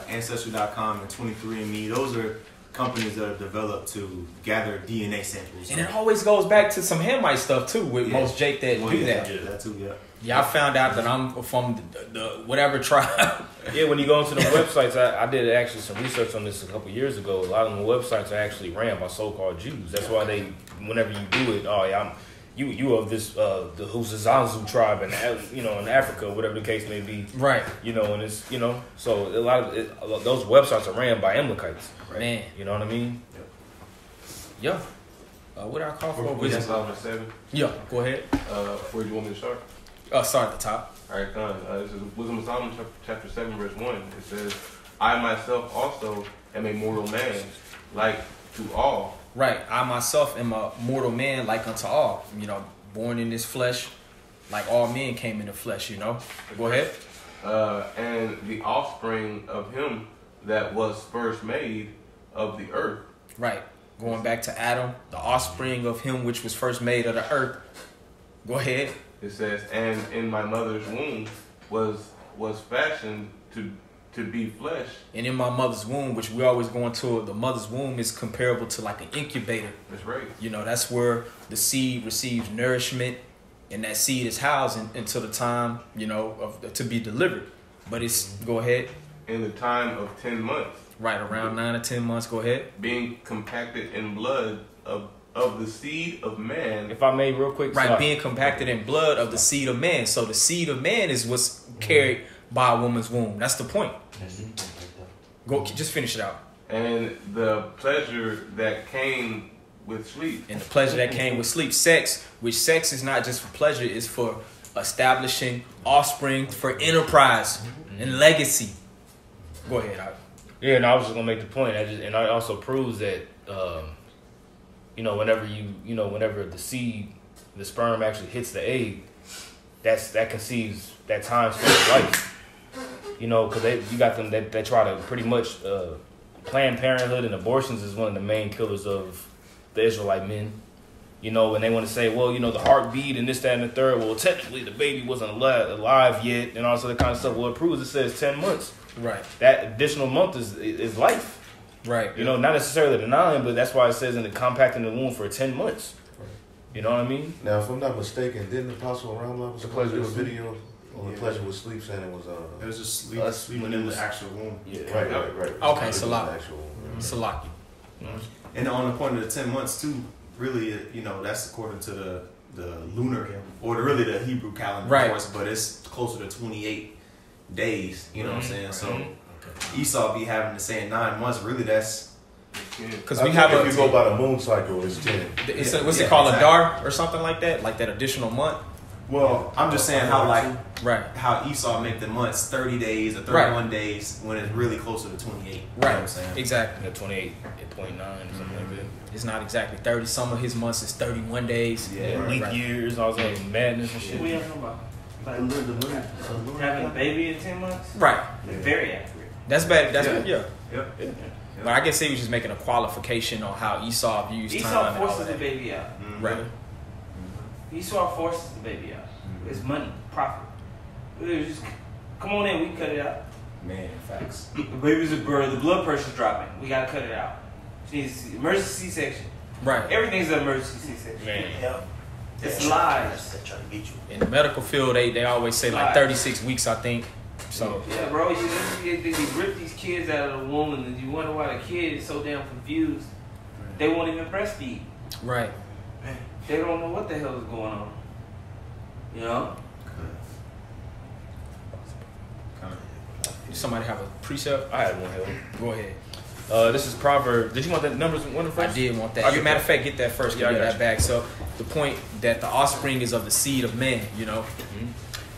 Ancestry.com and 23andMe, those are companies that are developed to gather DNA samples. And it always goes back to some Hamite stuff too, with most Jake that do that. Yeah, that too, yeah. Yeah, I found out that I'm from the whatever tribe. Yeah, when you go into the websites, I did actually some research on this a couple years ago. A lot of the websites are actually ran by so-called Jews. That's why they, whenever you do it, you of this the Huzazanzu tribe in in Africa, whatever the case may be. Right. And it's so a lot of those websites are ran by Amalekites. Right. Man. You know what I mean? Yeah. What I call for? Wisdom Solomon 7. Yeah. Go ahead. Where do you want me to start? Start at the top. All right, done. This is Wisdom of Solomon, chapter 7, verse 1. It says, "I myself also am a mortal man, like to all." Right. I myself am a mortal man, like unto all. Born in this flesh, like all men came in the flesh. Go ahead. And the offspring of him that was first made of the earth. Right. Going back to Adam, the offspring of him which was first made of the earth. Go ahead. It says, "And in my mother's womb was fashioned to be flesh." And in my mother's womb, which we always go into, the mother's womb is comparable to like an incubator. That's right. That's where the seed receives nourishment, and that seed is housed until the time, to be delivered. But it's, go ahead. In the time of 10 months. Right, around 9 or 10 months, go ahead. Being compacted in blood of the seed of man. If I may, real quick. Right, sorry. being compacted in blood of the seed of man. So the seed of man is what's carried by a woman's womb. That's the point. Go, just finish it out. And the pleasure that came with sleep. And the pleasure that came with sleep. Sex, which sex is not just for pleasure, it's for establishing offspring, for enterprise and legacy. Go ahead. Yeah, and I was just gonna make the point. It also proves that whenever the seed, the sperm actually hits the egg, that conceives that time span of life. Because you got them that try to pretty much Planned Parenthood and abortions is one of the main killers of the Israelite men. And they want to say, well, the heartbeat and this, that, and the third. Well, technically the baby wasn't alive yet, and all this other kind of stuff. Well, it proves it says 10 months. Right. That additional month is life. Right. Not necessarily the 9, but that's why it says in the compact in the womb for 10 months. Right. You know what I mean? Now, if I'm not mistaken, didn't Apostle Ramla was supposed to do a video on the pleasure with sleep saying it was it was just sleeping in the actual womb. Yeah. Right. Okay, Salaki. Salaki. And on the point of the 10 months too, really, that's according to the lunar or really the Hebrew calendar, right? Of course, but it's closer to 28 days. You know what I'm saying? So Esau be having to say 9 months. Really, that's because we have. If you go by the moon cycle, it's 10. What's it called, a dar or something like that? Like that additional month. Well, I'm just saying how how Esau make the months 30 days or 31 days when it's really closer to 28. Right. You know what I'm saying? Exactly. 28.9 or something like that. It's not exactly 30. Some of his months is 31 days. Yeah. Leap years, all that madness and shit. What are you talking about? Like having a baby in 10 months? Right. Very accurate. That's bad. That's Yeah. But I guess he was just making a qualification on how Esau views time. Esau and all forces of the that. baby out. Right. Esau forces the baby out. It's money, profit. Just, come on in, we can cut it out. Man, facts. The baby's a bird, the blood pressure's dropping. We gotta cut it out. She needs emergency C-section. Right. Everything's an emergency C-section. Man. It's lies. They're trying to get you. In the medical field, they always say like 36 weeks, I think. So yeah, bro, they rip these kids out of the womb, and you wonder why the kid is so damn confused. They won't even breastfeed. right. They don't know what the hell is going on. Somebody have a precept? I had one hell. Go ahead. This is Proverbs. Did you want that numbers one first? I did want that. I'll get Matter of fact, get that first. Yeah, I Get got that you. back. So the point that the offspring is of the seed of man.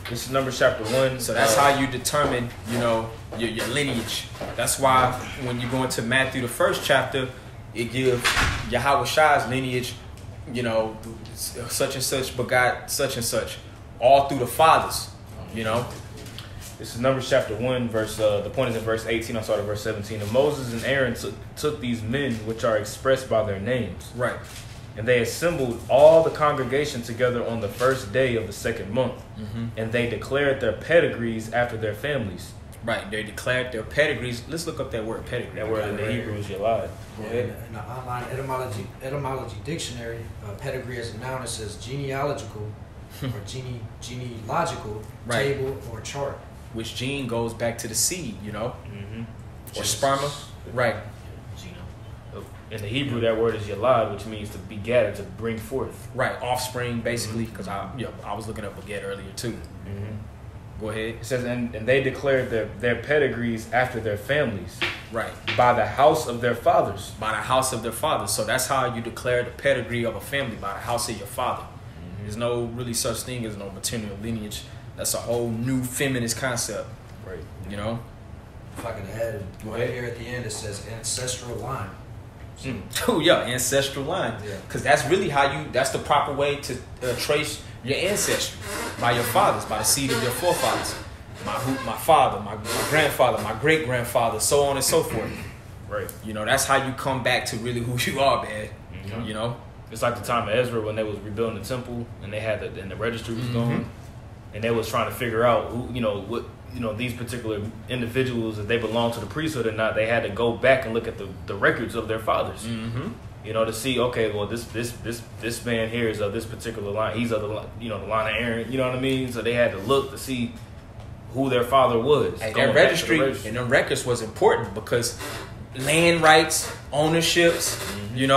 This is Numbers chapter 1. So that's how you determine, your lineage. That's why when you go into Matthew, the first chapter, it gives Yahweh Shai's lineage, such and such begot such and such, all through the fathers, This is Numbers chapter 1, verse. The point is in verse 18. I started verse 17. And Moses and Aaron took these men, which are expressed by their names, Right. and they assembled all the congregation together on the first day of the second month, and they declared their pedigrees after their families. Right. They declared their pedigrees. Let's look up that word pedigree. That word in the Hebrew is yalad. Go ahead. In the online etymology dictionary, pedigree as a noun, it says genealogical or genealogical Right. table or chart. Which gene goes back to the seed, or sperma. Right. In the Hebrew, that word is yalad, which means to beget or to bring forth. Right. Offspring, basically, because I was looking up beget earlier too. Go ahead. It says, and they declared their pedigrees after their families, Right. by the house of their fathers. By the house of their fathers. So that's how you declare the pedigree of a family, by the house of your father. There's no really such thing as no maternal lineage. That's a whole new feminist concept. Right. If I could add, Go right ahead. here at the end, it says ancestral line. Oh yeah, ancestral line. Yeah. Because that's really that's the proper way to trace your ancestry, by your fathers, by the seed of your forefathers. My father, my grandfather, my great grandfather, so on and so forth. Right. That's how you come back to really who you are, man. It's like the time of Ezra when they was rebuilding the temple and they had and the registry was going, and they was trying to figure out who, what, these particular individuals, if they belong to the priesthood or not. They had to go back and look at the records of their fathers, to see, okay, well, this man here is of this particular line. He's of the line of Aaron. You know what I mean? So they had to look to see who their father was. Hey, going that back to the registry and them records was important because land rights, ownerships, it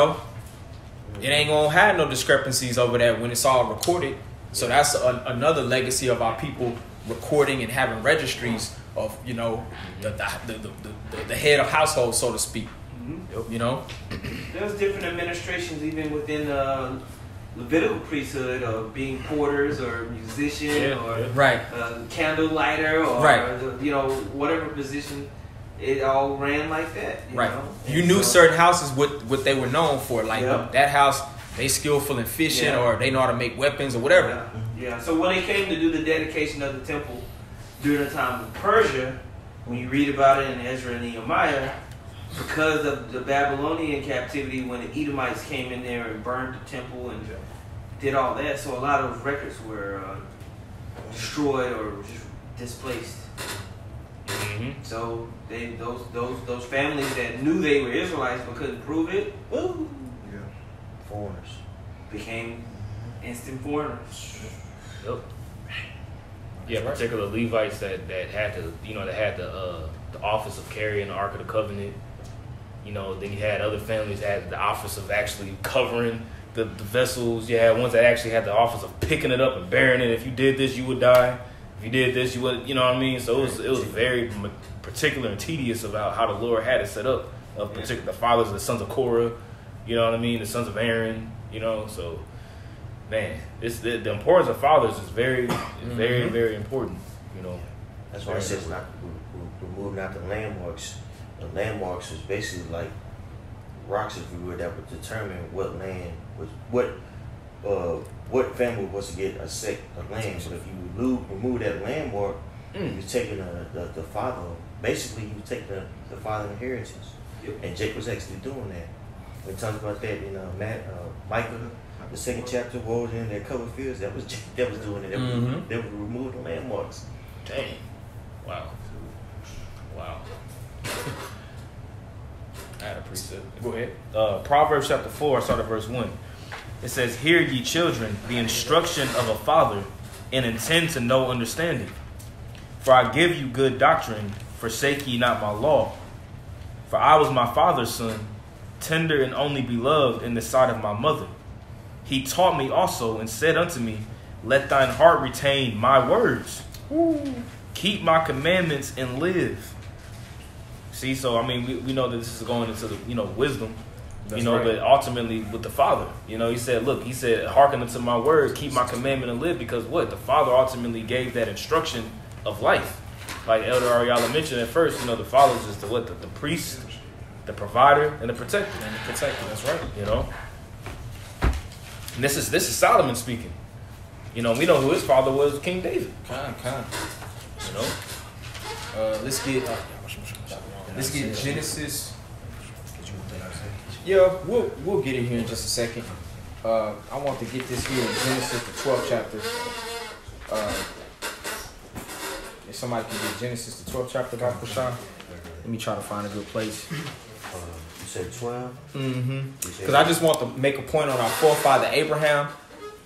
ain't gonna have no discrepancies over that when it's all recorded. So that's another legacy of our people recording and having registries of the head of household, so to speak. There's different administrations even within the Levitical priesthood of being porters or musician or Right. candle lighter or Right. whatever position. it all ran like that. Right. Know? You And knew so- certain houses what they were known for. Like Yeah. that house, they skillful in fishing, Yeah. or they know how to make weapons or whatever. Yeah. So when they came to do the dedication of the temple during the time of Persia, when you read about it in Ezra and Nehemiah, because of the Babylonian captivity, when the Edomites came in there and burned the temple and did all that, so a lot of records were destroyed or just displaced. So those families that knew they were Israelites but couldn't prove it, woo, Foreigners. became instant foreigners. Yep. Yeah, particularly Levites that had to, that had the office of carrying the Ark of the Covenant. Then you had other families that had the office of actually covering the vessels. You had ones that actually had the office of picking it up and burying it. If you did this, you would die. If you did this, you would, you know what I mean? So it was very particular and tedious about how the Lord had it set up. Of particular, the fathers of the sons of Korah, you know what I mean? The sons of Aaron, so man, the importance of fathers is very, very, very important, That's why it says not remove not the landmarks. The landmarks was basically like rocks, if you would, that would determine what land was what family was to get a sect of land. So if you remove that landmark, you're taking the father. Basically, you take the father inheritance, and Jake was actually doing that. We talked about that in Micah, the second chapter. What was in that covered fields? That was Jake that was doing it. They would remove the landmarks. Dang. Wow. I had a precept. Go ahead. Proverbs chapter 4, start at verse 1. It says, "Hear ye children, the instruction of a father, and intend to know understanding. For I give you good doctrine, forsake ye not my law. For I was my father's son, tender and only beloved in the sight of my mother. He taught me also, and said unto me, let thine heart retain my words. Keep my commandments and live." See, so I mean, we know that this is going into the wisdom, That's right. but ultimately with the Father, he said, hearken unto my word, keep my commandment and live, because what the Father ultimately gave that instruction of life. Like Elder Ariala mentioned at first, the Father is the priest, the provider, and the protector. That's right. And this is Solomon speaking. We know who his father was, King David. Let's get Genesis. Yeah, we'll get it here in just a second. I want to get this here in Genesis, the 12th chapter. If somebody can get Genesis, the 12th chapter, Dr. Sean. Let me try to find a good place. You said 12? Because I just want to make a point on our forefather Abraham.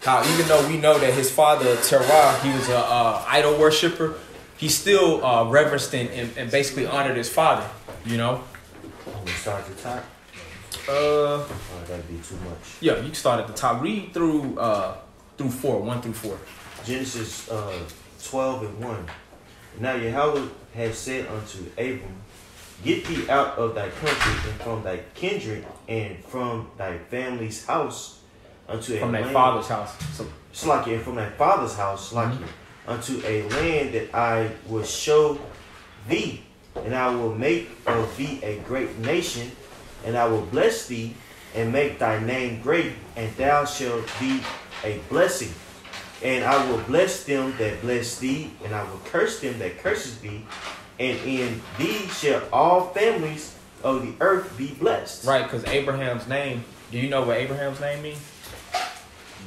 How even though we know that his father Terah, he was a idol worshiper, he still reverenced and basically honored his father. We start at the top? That'd be too much. Yeah, you can start at the top. Read through 4, 1 through 4. Genesis 12 and 1. Now Yahweh had said unto Abram, get thee out of thy country and from thy kindred and from thy family's house unto From a thy land. father's house. So, Slacky, and from thy father's house, Slacky, unto a land that I will show thee, and I will make of thee a great nation, and I will bless thee and make thy name great, and thou shalt be a blessing. And I will bless them that bless thee, and I will curse them that curses thee, and in thee shall all families of the earth be blessed. right, because Abraham's name, do you know what Abraham's name means?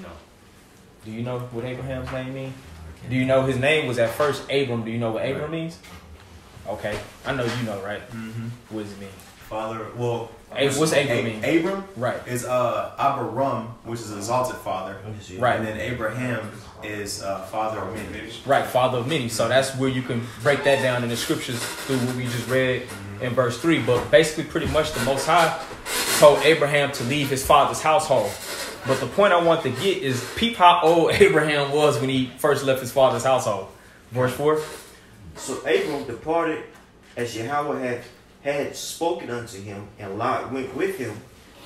No. Do you know what Abraham's name means? Do you know his name was at first Abram? Do you know what Abram means? Okay, I know you know, right? What does it mean? Father, well, What's Abram mean? Abram Right. is Abaram, which is exalted father. Right. And then Abraham is father of many. Right, father of many. So that's where you can break that down in the scriptures through what we just read in verse 3. But basically, pretty much the Most High told Abraham to leave his father's household. But the point I want to get is peep how old Abraham was when he first left his father's household. Verse 4. So Abram departed as Yahweh had spoken unto him, and Lot went with him.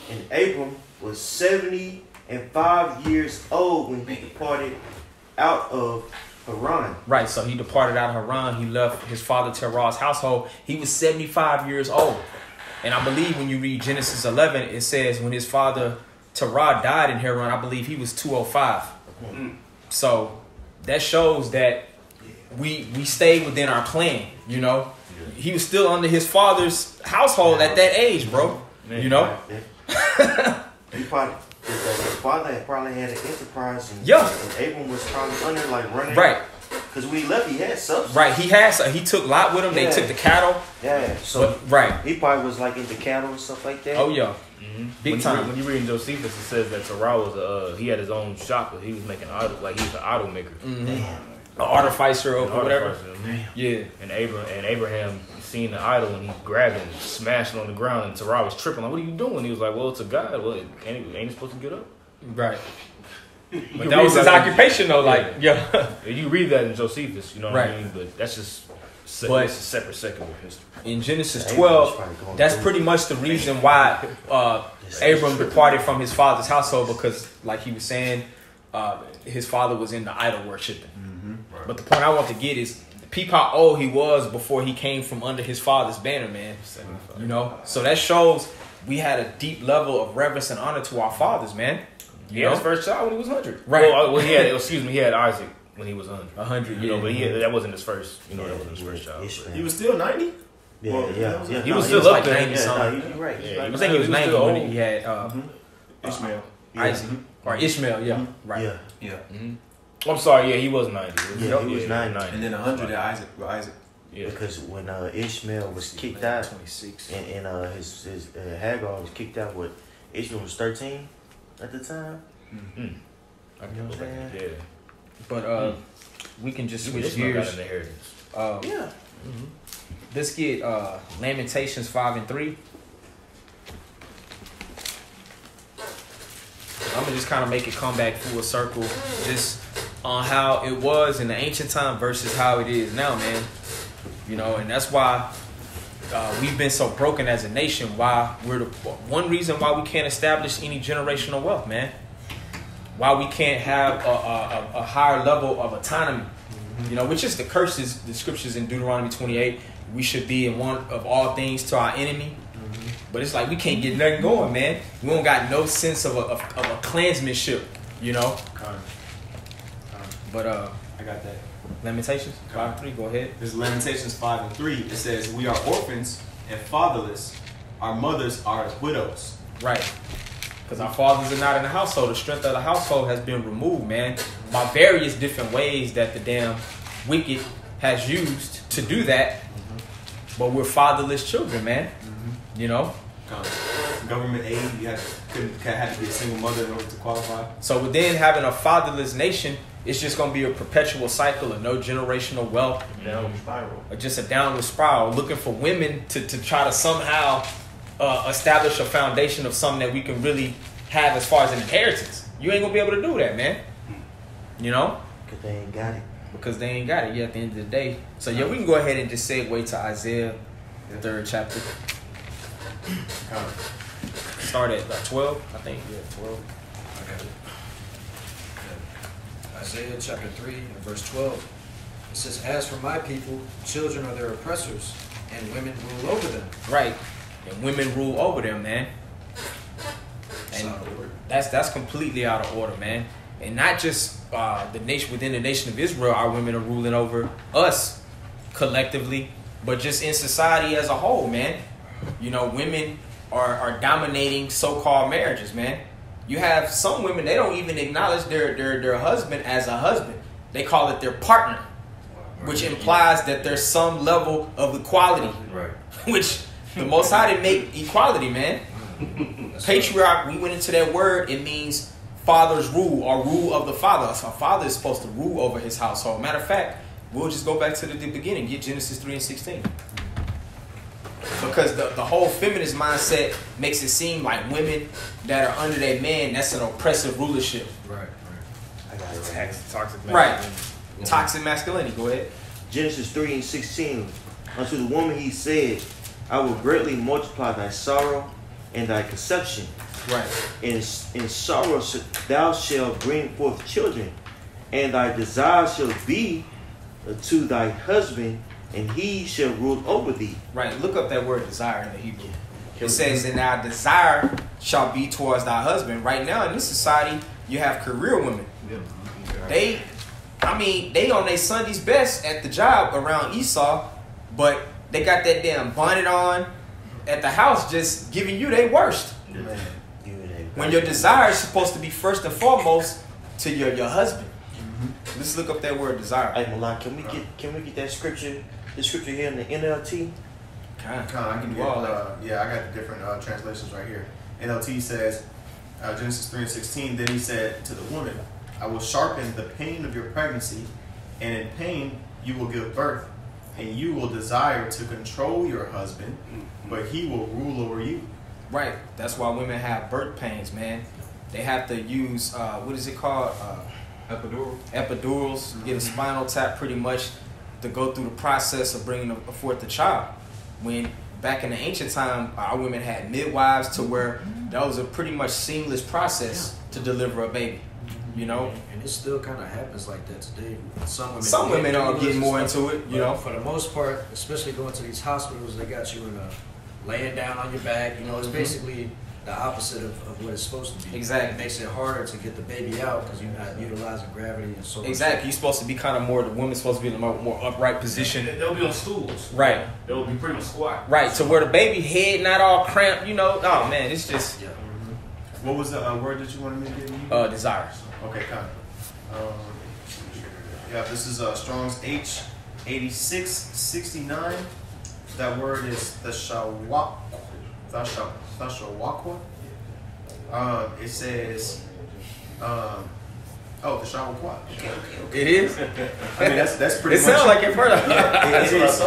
And Abram was 75 years old when he departed out of Haran. Right, so he departed out of Haran. He left his father Terah's household. He was 75 years old. And I believe when you read Genesis 11, it says when his father Terah died in Haran, I believe he was 205. So that shows that we stayed within our clan, you know. He was still under his father's household at that age, bro. You know? He probably, his father probably had an enterprise, and, Yeah. and Abram was probably under, like, running. Right. Because when he left, he had substance. Right, he took Lot with him. They Yeah. took the cattle. Yeah, so But, right. he probably was, like, into cattle and stuff like that. Oh, yeah. Big When time. you read in Josephus, it says that Terah was he had his own shop, but he was making idols, like he was an idol maker. Damn. Damn. An artificer or An whatever. artificer. Yeah. And Abraham seen the idol and he grabbed it and smashed it on the ground. And Terah was tripping, like, "What are you doing?" He was like, "Well, it's a god. Well, ain't he supposed to get up?" Right. You But that was read his that- occupation, though. Like, yeah. You read that in Josephus, you know what I Right. mean? But that's just But- it's a separate secular history. In Genesis Abram 12, was probably going that's through pretty much the reason why Abram departed from his father's household, because, like he was saying, his father was into idol worshiping. Right. But the point I want to get is, peep how old he was before he came from under his father's banner, man. You know, so that shows we had a deep level of reverence and honor to our fathers, man. He had his first child when he was 100. Right. Well, he had Isaac when he was 100. 100, You know, but yeah. that wasn't his first. You know, that wasn't his first child. Ishmael. He was still 90? Yeah, Well, yeah. He was No, still up like there. 90 Yeah, something. no, you're right. Yeah, I think he was 90 still when old. he had Ishmael. Isaac or Ishmael, yeah, right. Yeah. Yeah. I'm sorry, yeah, he was 90. Yeah, he was 90. And then 100 at Isaac. With Isaac. Yeah. Because when Ishmael was kicked out, 26. and his Hagar was kicked out, what, Ishmael was 13 at the time? I can You know what I'm saying? Yeah. But we can just switch Ishmael got gears. an inheritance. Yeah. Let's get Lamentations 5 and 3. I'm gonna just kind of make it come back full circle, just on how it was in the ancient time versus how it is now, man. You know, and that's why we've been so broken as a nation. Why we're the one reason why we can't establish any generational wealth, man. Why we can't have a higher level of autonomy. You know, which is the curses, the scriptures in Deuteronomy 28. We should be in one of all things to our enemy. But it's like we can't get nothing going, man. We don't got no sense of a clansmanship, you know. But I got that. Lamentations 5 and 3. Go ahead. This is Lamentations 5 and 3. It says, "We are orphans and fatherless. Our mothers are as widows." Right. Because our fathers are not in the household. The strength of the household has been removed, man, by various different ways that the damn wicked has used to do that. But we're fatherless children, man. You know. Government aid, you had to be a single mother in order to qualify. So within having a fatherless nation, it's just going to be a perpetual cycle of no generational wealth, Downward spiral. or just a downward spiral, looking for women to try to somehow establish a foundation of something that we can really have as far as an inheritance. You ain't going to be able to do that, man. You know? Because they ain't got it. Because they ain't got it yet at the end of the day. So yeah, we can go ahead and just segue to Isaiah, the 3rd chapter. Start at 12, I think. Yeah, 12. I got it. Isaiah chapter 3 and verse 12. It says, "As for my people, children are their oppressors, and women rule over them." Right. And women rule over them, man. And that's completely out of order, man. And not just the nation within the nation of Israel, our women are ruling over us collectively, but just in society as a whole, man. You know, women are dominating so-called marriages, man. You have some women, they don't even acknowledge their husband as a husband. They call it their partner, which implies that there's some level of equality. Right. Which the Most High didn't make equality, man. Patriarch, we went into that word, it means father's rule or rule of the father. So a father is supposed to rule over his household. Matter of fact, we'll just go back to the beginning, get Genesis 3 and 16. Because the whole feminist mindset makes it seem like women that are under their man, that's an oppressive rulership. Right. I got it right. Toxic. Right. Toxic masculinity. Go ahead. Genesis 3 and 16. Unto the woman he said, I will greatly multiply thy sorrow and thy conception. Right. In sorrow thou shalt bring forth children, and thy desire shall be to thy husband, and he shall rule over thee. Right. Look up that word desire in the Hebrew. It says, and our desire shall be towards thy husband. Right now in this society, you have career women. They on their Sunday's best at the job around Esau, but they got that damn bonnet on at the house just giving you their worst. Man, When your desire is supposed to be first and foremost to your husband. Let's look up that word desire. Hey Malak, can we get that scripture? The scripture here in the NLT. I can do all that. Yeah, I got the different translations right here. NLT says, Genesis 3:16. Then he said to the woman, I will sharpen the pain of your pregnancy, and in pain you will give birth, and you will desire to control your husband, but he will rule over you. Right. That's why women have birth pains, man. They have to use what is it called? Epidurals. Get a spinal tap pretty much to go through the process of bringing forth the child. When back in the ancient time, our women had midwives to where that was a pretty much seamless process to deliver a baby. You know, and it still kind of happens like that today. Some women are getting more into it. You know, for the most part, especially going to these hospitals, they got you in a laying down on your back. You know, it's basically the opposite of what it's supposed to be. Exactly. It makes it harder to get the baby out because you're not utilizing gravity and so on. Exactly. You're supposed to be kind of more, the woman's supposed to be in a more upright position. They'll be on stools. Right. They'll be pretty much squat. Right. So where the baby head not all cramped, you know. Oh man, it's just What was the word that you wanted me to give you? desires. Okay, kind of. Yeah, this is Strong's H8669. That word is the shawakwa. It says, the shawakwa. It is. I mean, that's pretty. It sounds like it further.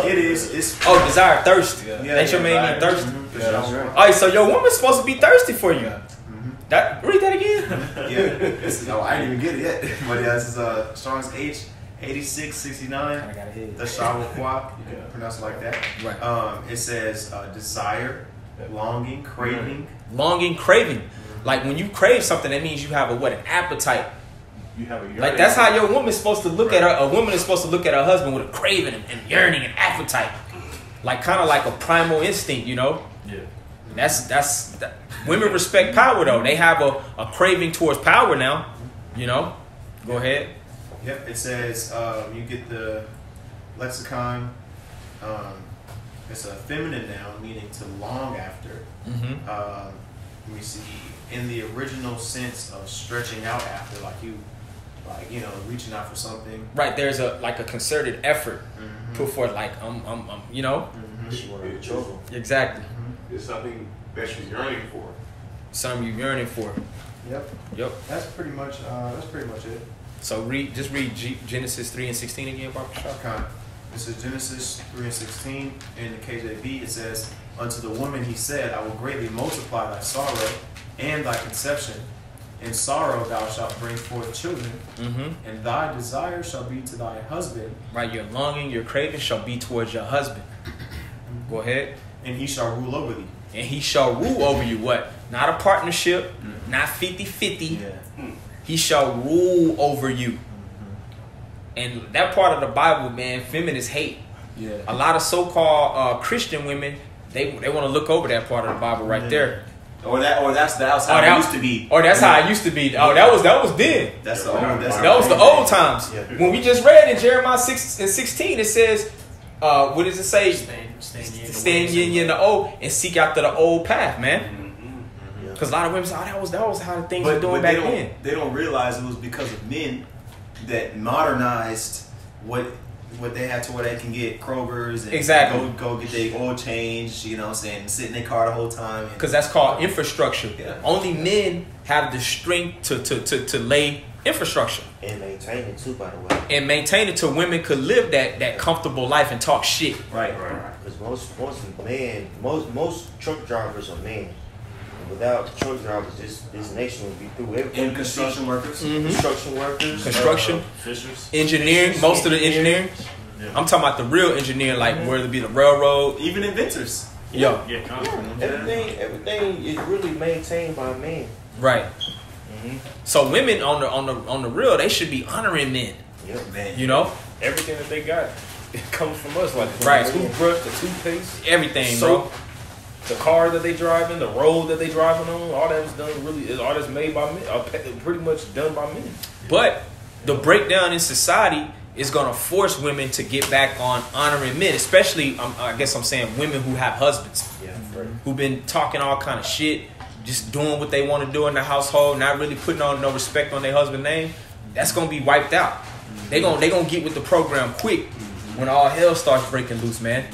It is. It's desire, thirst. Yeah, Ain't your man mean thirsty? Yeah, that's right. All right, so your woman's supposed to be thirsty for you. That read that again. No, I didn't even get it yet. But yeah, this is Strong's H8669. The shawakwa. You can pronounce it like that. Right. It says desire, longing, craving. Longing, craving. Like when you crave something, that means you have an appetite. You have a yearning. Like that's how your woman's supposed to look at her. A woman is supposed to look at her husband with a craving and yearning and appetite, like kind of like a primal instinct, you know. Yeah. That's women respect power though. They have a craving towards power now, you know. Go ahead. Yep. It says you get the lexicon. It's a feminine noun meaning to long after. Let me see. In the original sense of stretching out after, reaching out for something. Right. There's a concerted effort put forth. Like you know. Exactly. It's something that you're yearning for. Something you're yearning for. Yep. That's pretty much it. So read Genesis 3:16 again, Barbara Shaw. Okay. This is Genesis 3:16 in the KJV. It says, "Unto the woman he said, I will greatly multiply thy sorrow and thy conception. In sorrow thou shalt bring forth children, and thy desire shall be to thy husband." Right. Your longing, your craving shall be towards your husband. Go ahead. "And he shall rule over thee." And he shall rule over you. What? Not a partnership, not 50-50. He shall rule over you. And that part of the Bible, man, feminists hate. Yeah. A lot of so-called Christian women, they want to look over that part of the Bible right there. Or that's how it used to be. Or that's how it used to be. Oh, that was then. That's the old. That was the old times. Yeah. When we just read in Jeremiah 6:16, it says, what does it say? Stand ye in the old and seek after the old path, man. Because a lot of women say, that was how things were doing back then. They don't realize it was because of men that modernized what they had to where they can get Kroger's and go get their oil change, you know what I'm saying, sit in their car the whole time. Because that's called infrastructure. Yeah. Only men have the strength to lay infrastructure. And maintain it too, by the way. And maintain it till women could live that comfortable life and talk shit. Right. Because most truck drivers are men. And without truck drivers, this nation would be through. And construction workers. Construction. Fishers. Engineering. Most of the engineering. Yeah. I'm talking about the real engineering, like whether it be the railroad. Even inventors. Yo. Yeah. Everything is really maintained by men. Right. So women on the real, they should be honoring men. Yep, man. You know, Everything that they got, it comes from us. Like the Right. toothbrush, the toothpaste, everything, soap, bro. the car that they driving, the road that they driving on. All that's done really. All that's made by men. Pretty much done by men. But the breakdown in society is gonna force women to get back on honoring men, especially I guess I'm saying women who have husbands, Yeah, right. who've been talking all kind of shit, just doing what they want to do in the household, not really putting on no respect on their husband's name. That's gonna be wiped out. They gonna get with the program quick when all hell starts breaking loose, man.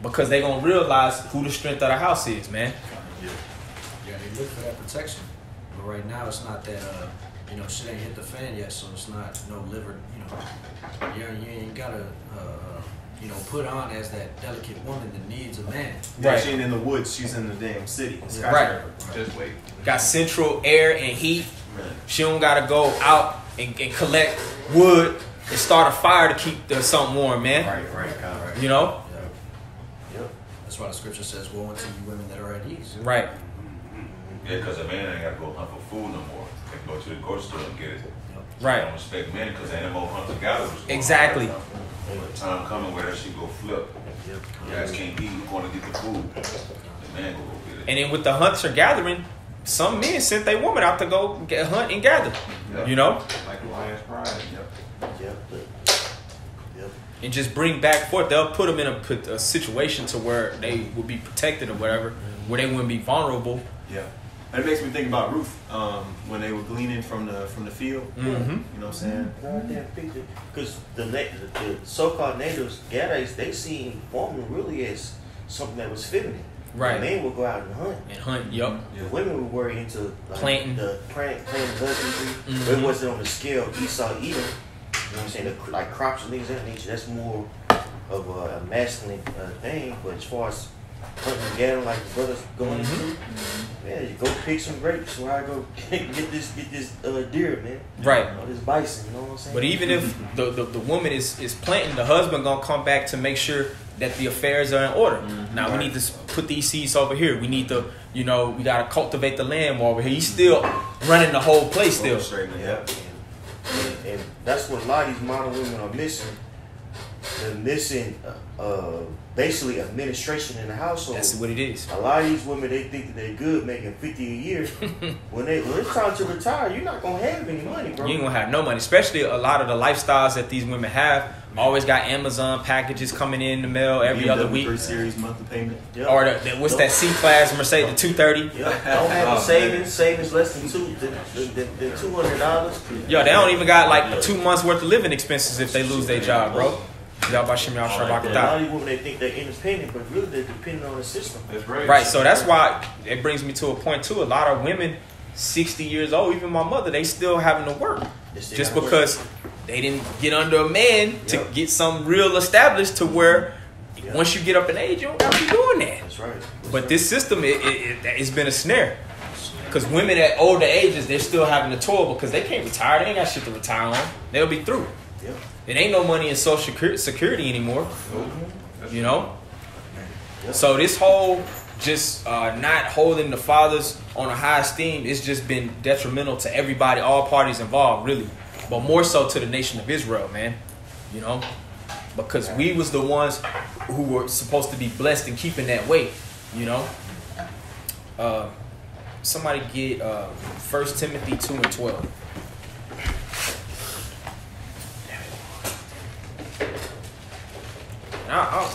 Because they gonna realize who the strength of the house is, man. Yeah, they look for that protection. But right now, it's not that, shit ain't hit the fan yet, so it's not no liver, you ain't gotta, put on as that delicate woman that needs a man. Yeah, she ain't in the woods. She's in the damn city. Right. Just wait. Got central air and heat. She don't gotta go out and collect wood and start a fire to keep the something warm, man. Right. You know? Yep. That's why the scripture says, woe unto you women that are at ease. Right. Yeah, because a man ain't got to go hunt for food no more. They can go to the grocery store and get it. Right. I don't respect men because ain't no more hunter-gatherers. Exactly. But time coming where that shit go flip. You guys can't eat, you're going to get the food. The man go get it. And then with the hunter-gathering, some men sent their woman out to go hunt and gather. Yep. You know? Like the lion's pride. Yep. And just bring back forth. They'll put them in a situation to where they will be protected or whatever, where they wouldn't be vulnerable. Yeah. And it makes me think about Ruth when they were gleaning from the field. Mm-hmm. You know what I'm saying? Goddamn picture. Because the so-called natives, Gadites, they seen woman really as something that was feminine. Right. The men would go out and hunt. And hunt, yup. The women would worry into Planting. the planting husbandry. Mhm. But it wasn't on the scale Esau Edom. You know what I'm saying? Like crops and things of that nature. That's more of a masculine thing. But as far as hunting and gathering, like the brothers going into, yeah, you go pick some grapes. Where I go get this deer, man. Right. Or this bison. You know what I'm saying? But even if the woman is planting, the husband gonna come back to make sure that the affairs are in order. Now we need to put these seeds over here. We need to, we gotta cultivate the land more over here. He's still running the whole place still. Yeah. And that's what a lot of these modern women are missing. They're missing basically administration in the household. That's what it is. A lot of these women, they think that they're good making $50 a year. when it's time to retire, you're not gonna have any money, bro. You ain't gonna have no money, especially a lot of the lifestyles that these women have. Always got Amazon packages coming in the mail every other week. 3 Series monthly payment. Yep. Or what's that C-Class Mercedes, the 230? Yep. Don't have savings less than $200. Yo, they don't even got like 2 months worth of living expenses if they lose their job, bro. Y'all about Shimmy A lot of these women, they think they're independent, but really they're dependent on the system. That's right. Right, so that's why it brings me to a point too. A lot of women, 60 years old, even my mother, they still having to work. Just because they didn't get under a man to get some real established to where once you get up in age, you don't have to be doing that. That's right. But this system, it's been a snare. Because women at older ages, they're still having to toil because they can't retire. They ain't got shit to retire on. They'll be through. Yep. It ain't no money in social security anymore. You know? So this whole just not holding the fathers on a high esteem, it's just been detrimental to everybody, all parties involved, really. But more so to the nation of Israel, man. You know? Because we was the ones who were supposed to be blessed in keeping that way. You know? Somebody get 1 Timothy 2:12.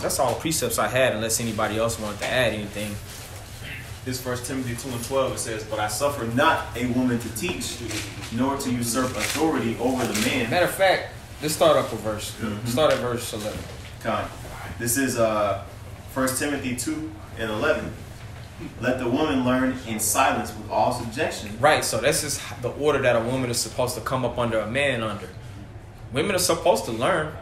That's all precepts I had, unless anybody else wanted to add anything. This 1 Timothy 2:12, it says, "But I suffer not a woman to teach, nor to usurp authority over the man." Matter of fact, let's start up a verse. Start at verse 11. This is 1 Timothy 2:11. "Let the woman learn in silence with all subjection." Right, so this is the order that a woman is supposed to come up under a man under. Women are supposed to learn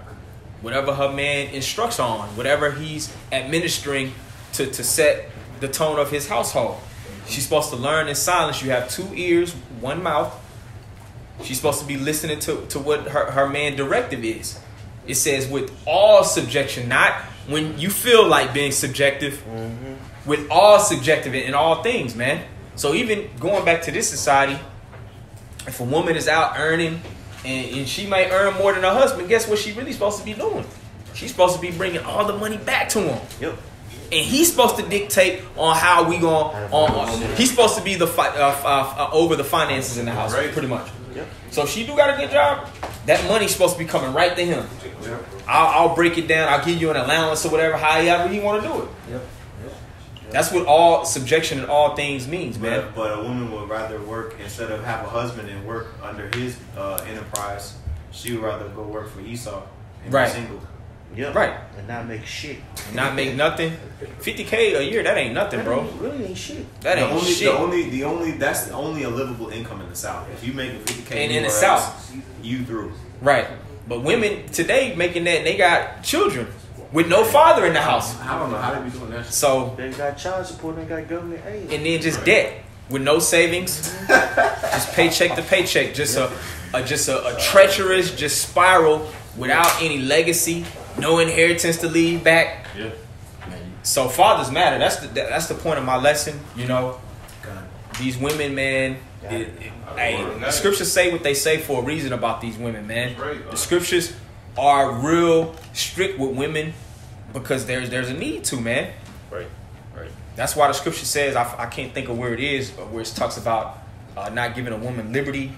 whatever her man instructs on, whatever he's administering to set the tone of his household. She's supposed to learn in silence. You have 2 ears, 1 mouth. She's supposed to be listening to what her man directive is. It says with all subjection, not when you feel like being subjective, with all subjective in all things, man. So even going back to this society, if a woman is out earning and she may earn more than her husband, guess what she really supposed to be doing? She's supposed to be bringing all the money back to him. Yep. And he's supposed to dictate on how we going. He's supposed to be the over the finances in the house, pretty much. Yep. So if she do got a good job, that money's supposed to be coming right to him. I'll break it down. I'll give you an allowance or whatever, however you want to do it. Yep. That's what all subjection in all things means, man. But a woman would rather work, instead of have a husband and work under his enterprise, she would rather go work for Esau and be single. Yeah. Right. And not make shit. Not make nothing. $50K a year, that ain't nothing, bro. Really ain't shit. That ain't shit. That's only a livable income in the South. If you make $50K and in the South, you through. Right. But women today making that, and they got children with no father in the house. I don't know how they be doing that shit. So they got child support, they got government aid, and then just debt with no savings, just paycheck to paycheck, just a treacherous just spiral without any legacy, no inheritance to leave back. Yeah. So fathers matter. That's the point of my lesson. You know, these women, man. The scriptures say what they say for a reason about these women, man. The scriptures are real strict with women because there's a need to, man. Right. That's why the scripture says, I can't think of where it is, but where it talks about not giving a woman liberty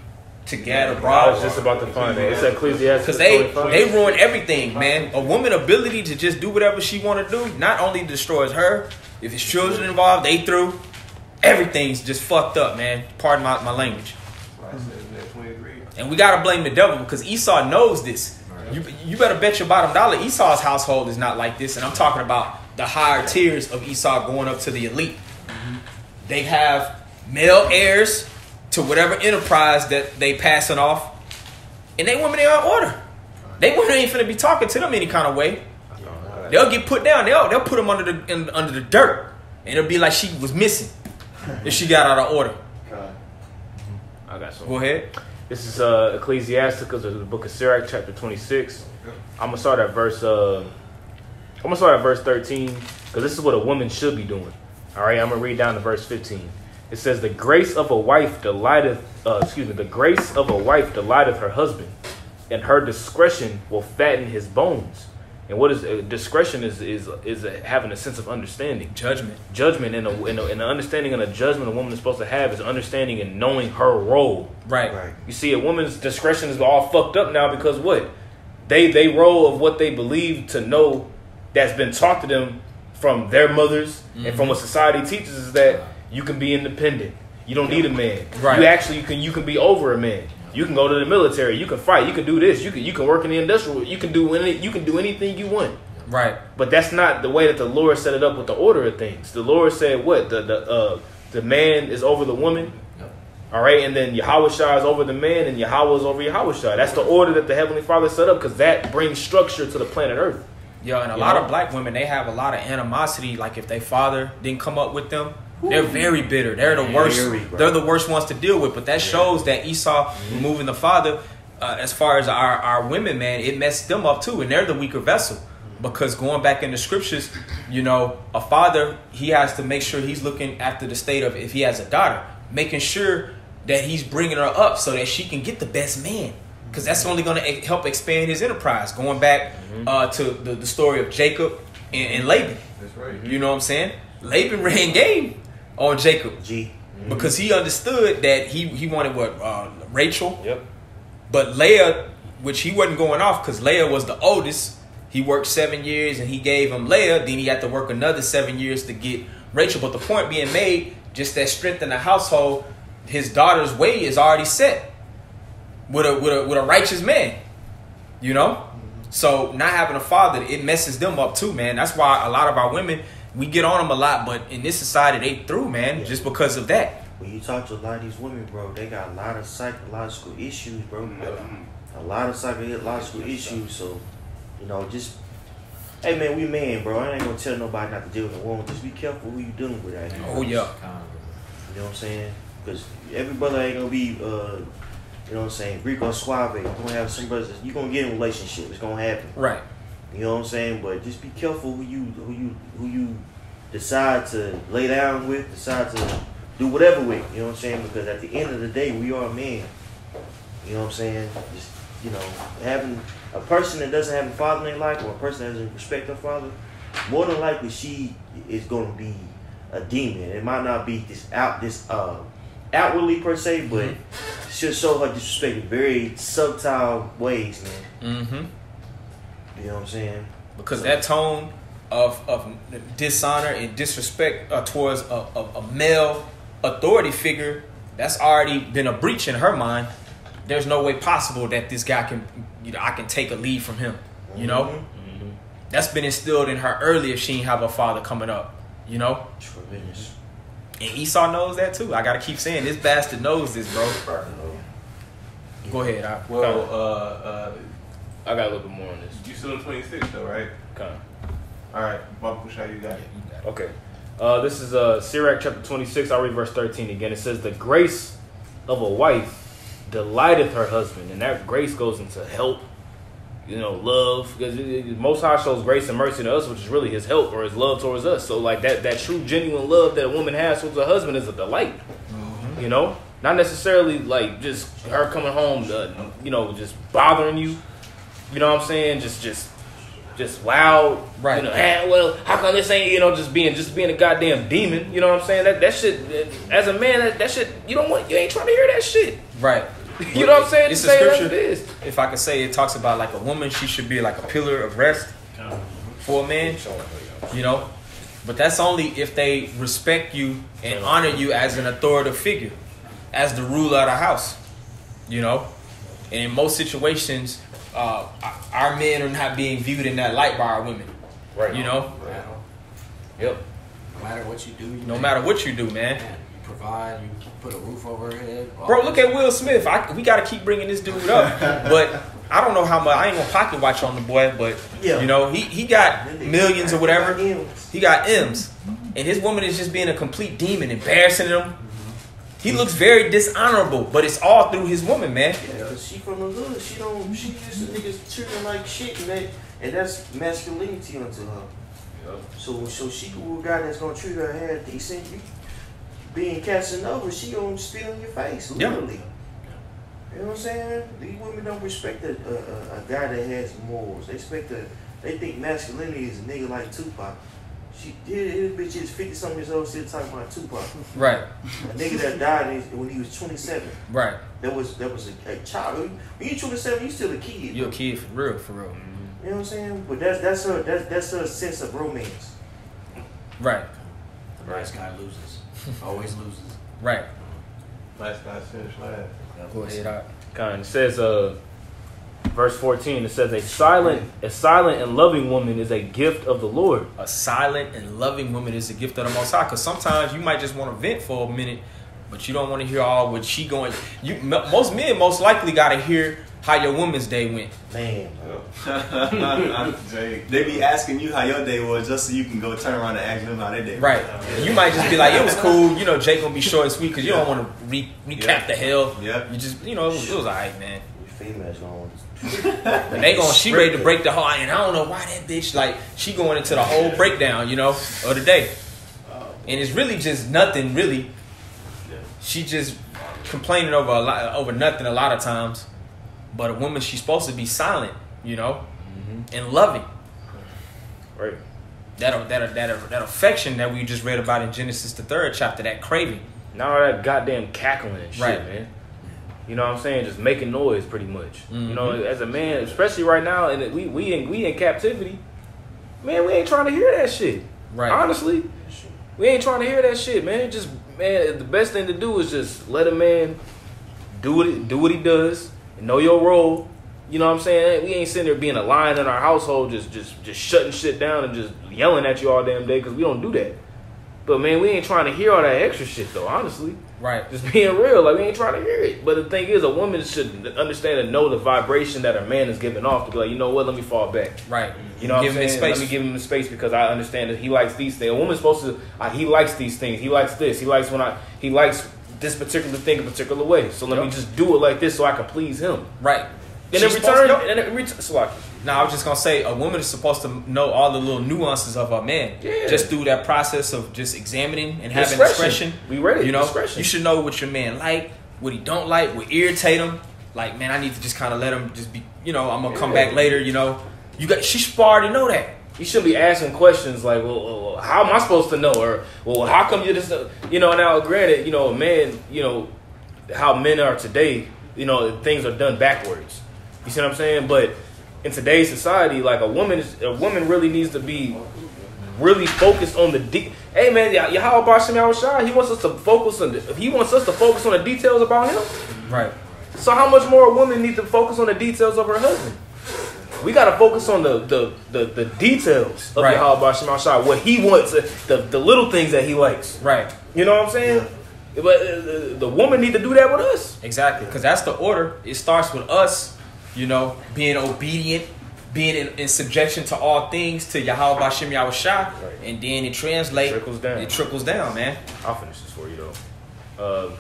to gad abroad. I was just about to find it. It's Ecclesiastes. Because they ruin everything, man. A woman's ability to just do whatever she want to do not only destroys her, if it's children involved, they through. Everything's just fucked up, man. Pardon my language. And we got to blame the devil because Esau knows this. You better bet your bottom dollar Esau's household is not like this. And I'm talking about the higher tiers of Esau going up to the elite. They have male heirs to whatever enterprise that they passing off. And they women ain't on order. They women ain't finna be talking to them any kind of way. They'll get put down. They'll put them under the dirt. And it'll be like she was missing if she got out of order. I got some. Go ahead. This is Ecclesiasticus, the book of Sirach, chapter 26. I'm gonna start at verse 13 because this is what a woman should be doing. All right, I'm gonna read down to verse 15. It says, "The grace of a wife delighteth, the grace of a wife delighteth her husband, and her discretion will fatten his bones." And what is discretion is having a sense of understanding, judgment, and the understanding and a judgment a woman is supposed to have is understanding and knowing her role. Right. You see, a woman's discretion is all fucked up now because what they role of what they believe to know that's been taught to them from their mothers and from what society teaches is that you can be independent. You don't need a man. Right. You can be over a man. You can go to the military. You can fight. You can do this. You can work in the industrial. You can do anything you want. Right. But that's not the way that the Lord set it up with the order of things. The Lord said what the man is over the woman. All right, and then Yahushua is over the man, and Yahweh is over Yahushua. That's the order that the Heavenly Father set up because that brings structure to the planet Earth. Yeah, and a lot of black women, they have a lot of animosity. Like if their father didn't come up with them, they're very bitter. They're the worst. They're the worst ones to deal with. But that shows that Esau removing the father, as far as our women, man, it messed them up too, and they're the weaker vessel. Because going back in the scriptures, you know, a father, he has to make sure he's looking after the state of if he has a daughter, making sure that he's bringing her up so that she can get the best man. Because that's only going to help expand his enterprise. Going back to the story of Jacob and Laban. That's right. You know what I'm saying? Laban ran game on Jacob. Because he understood that he wanted Rachel. Yep. But Leah, which he wasn't going off because Leah was the oldest. He worked 7 years and he gave him Leah. Then he had to work another 7 years to get Rachel. But the point being made, just that strength in the household, his daughter's way is already set with a righteous man, you know. So not having a father, it messes them up too, man. That's why a lot of our women, we get on them a lot, but in this society they through, man, just because of that. When you talk to a lot of these women, bro, they got a lot of psychological issues, bro. A lot of psychological issues. So, you know, just hey man, we man, bro. I ain't gonna tell nobody not to deal with a woman. Just be careful who you dealing with out here. Oh yeah. You know what I'm saying? Because every brother ain't gonna be, you know what I'm saying, Greek or Suave. You're gonna have some brothers. You're gonna get in a relationship. It's gonna happen. Right. You know what I'm saying? But just be careful who you decide to lay down with, decide to do whatever with. You know what I'm saying? Because at the end of the day, we are men. You know what I'm saying? Just, you know, having a person that doesn't have a father in their life, or a person that doesn't respect their father, more than likely she is going to be a demon. It might not be outwardly per se, but she'll show her disrespect in very subtle ways, man. You know what I'm saying? Because that tone of dishonor and disrespect towards a male authority figure, that's already been a breach in her mind. There's no way possible that this guy can, you know, I can take a lead from him. You know, that's been instilled in her early if she didn't have a father coming up. You know, and Esau knows that too. I gotta keep saying this bastard knows this, bro. Go ahead. I got a little bit more on this. You still in 26 though, right? Okay. All right, Baba Kushai, you got it. Okay. This is Sirach chapter 26. I'll read verse 13 again. It says, "The grace of a wife delighteth her husband," and that grace goes into help, you know, love. Because Most High shows grace and mercy to us, which is really His help or His love towards us. So, like that true, genuine love that a woman has towards her husband is a delight. You know, not necessarily like just her coming home, you know, just bothering you. You know what I'm saying? Just loud, right? You know, well, how come this ain't, you know, just being a goddamn demon? You know what I'm saying? That shit, as a man, that shit, you ain't trying to hear that shit, right? You know what I'm saying? It's a scripture. If I could say, it talks about like a woman, she should be like a pillar of rest for a man. You know, but that's only if they respect you and honor you as an authoritative figure, as the ruler of the house. You know, and in most situations, our men are not being viewed in that light by our women. Right. You know? Right. Yep. No matter what you do, matter what you do, man. You provide, you put a roof over her head. Bro, look at Will Smith. We got to keep bringing this dude up. But I don't know how much. I ain't going to pocket watch on the boy, but, you know, he got millions or whatever. He got M's. And his woman is just being a complete demon, embarrassing him. He looks very dishonorable, but it's all through his woman, man. Yeah, cause she from the hood. She used to niggas treat her like shit, and that's masculinity unto her. Yep. So she with a guy that's gonna treat her half decent. You being Casanova, she gonna spit on your face, literally. Yep. You know what I'm saying? These women don't respect a guy that has morals. They think masculinity is a nigga like Tupac. His bitch is 50-something years old, still talking about Tupac. Right. A nigga that died when he was 27. Right. That was a child. When you 27, you still a kid. You're a kid for real. You know what I'm saying? But that's her sense of romance. Right. The nice guy loses. Always loses. Right. Nice guy finish last. Go ahead. It says, verse 14, it says, a silent and loving woman is a gift of the Lord. A silent and loving woman is a gift of the Most High. Because sometimes you might just want to vent for a minute, but you don't want to hear all what she going. Most men most likely got to hear how your woman's day went. Man. They be asking you how your day was just so you can go turn around and ask them how their day was. Right. You might just be like, it was cool. You know, Jake going to be short and sweet because you don't want to recap the hell. Yeah. You just, you know, it was all right, man. Females going. She ready to break the heart, and I don't know why that bitch, like, she going into the whole breakdown, you know, of the day. And it's really just nothing, really. She just complaining over nothing a lot of times. But a woman, she's supposed to be silent, you know, and loving. Right. That affection that we just read about in Genesis the 3rd chapter, that craving. Not all that goddamn cackling and shit, man. You know what I'm saying? Just making noise, pretty much. You know, as a man, especially right now, and we in captivity, man, we ain't trying to hear that shit. Right. Honestly, we ain't trying to hear that shit, man. Just, man, the best thing to do is just let a man do what he does and know your role. You know what I'm saying? We ain't sitting there being a lion in our household, just shutting shit down and just yelling at you all damn day, because we don't do that. But man, we ain't trying to hear all that extra shit though, honestly. Right. Just being real, like, we ain't trying to hear it. But the thing is, a woman should understand and know the vibration that her man is giving off to be like, you know what, let me fall back. Right. You know what I'm saying? Let me give him the space because I understand that he likes these things. A woman's supposed to, he likes these things. He likes this. He likes this particular thing a particular way. So let me just do it like this so I can please him. Right. And in return, I was just gonna say, a woman is supposed to know all the little nuances of her man. Yeah. Just through that process of just examining and having discretion. We read it. You know, discretion. you should know what your man like, what he don't like, what irritate him. Like, man, I need to just kind of let him just be, I'm going to come back later, She should already know that. You should be asking questions like, well, how am I supposed to know? Or, well, how come you just, now granted, man, how men are today, things are done backwards. You see what I'm saying? But in today's society, like a woman really needs to be really focused on the Hey man, Yahweh Bashim Yahushua, he wants us to focus on the details about him. Right. So how much more a woman needs to focus on the details of her husband? We gotta focus on the details of Yahweh Bashim Yahushua, what he wants, the little things that he likes. Right. You know what I'm saying? Yeah. But the woman need to do that with us. Exactly, because that's the order. It starts with us, being obedient, being in subjection to all things to Yahweh Bashim Yahushua, and then it translates. It trickles down, man. I'll finish this for you though.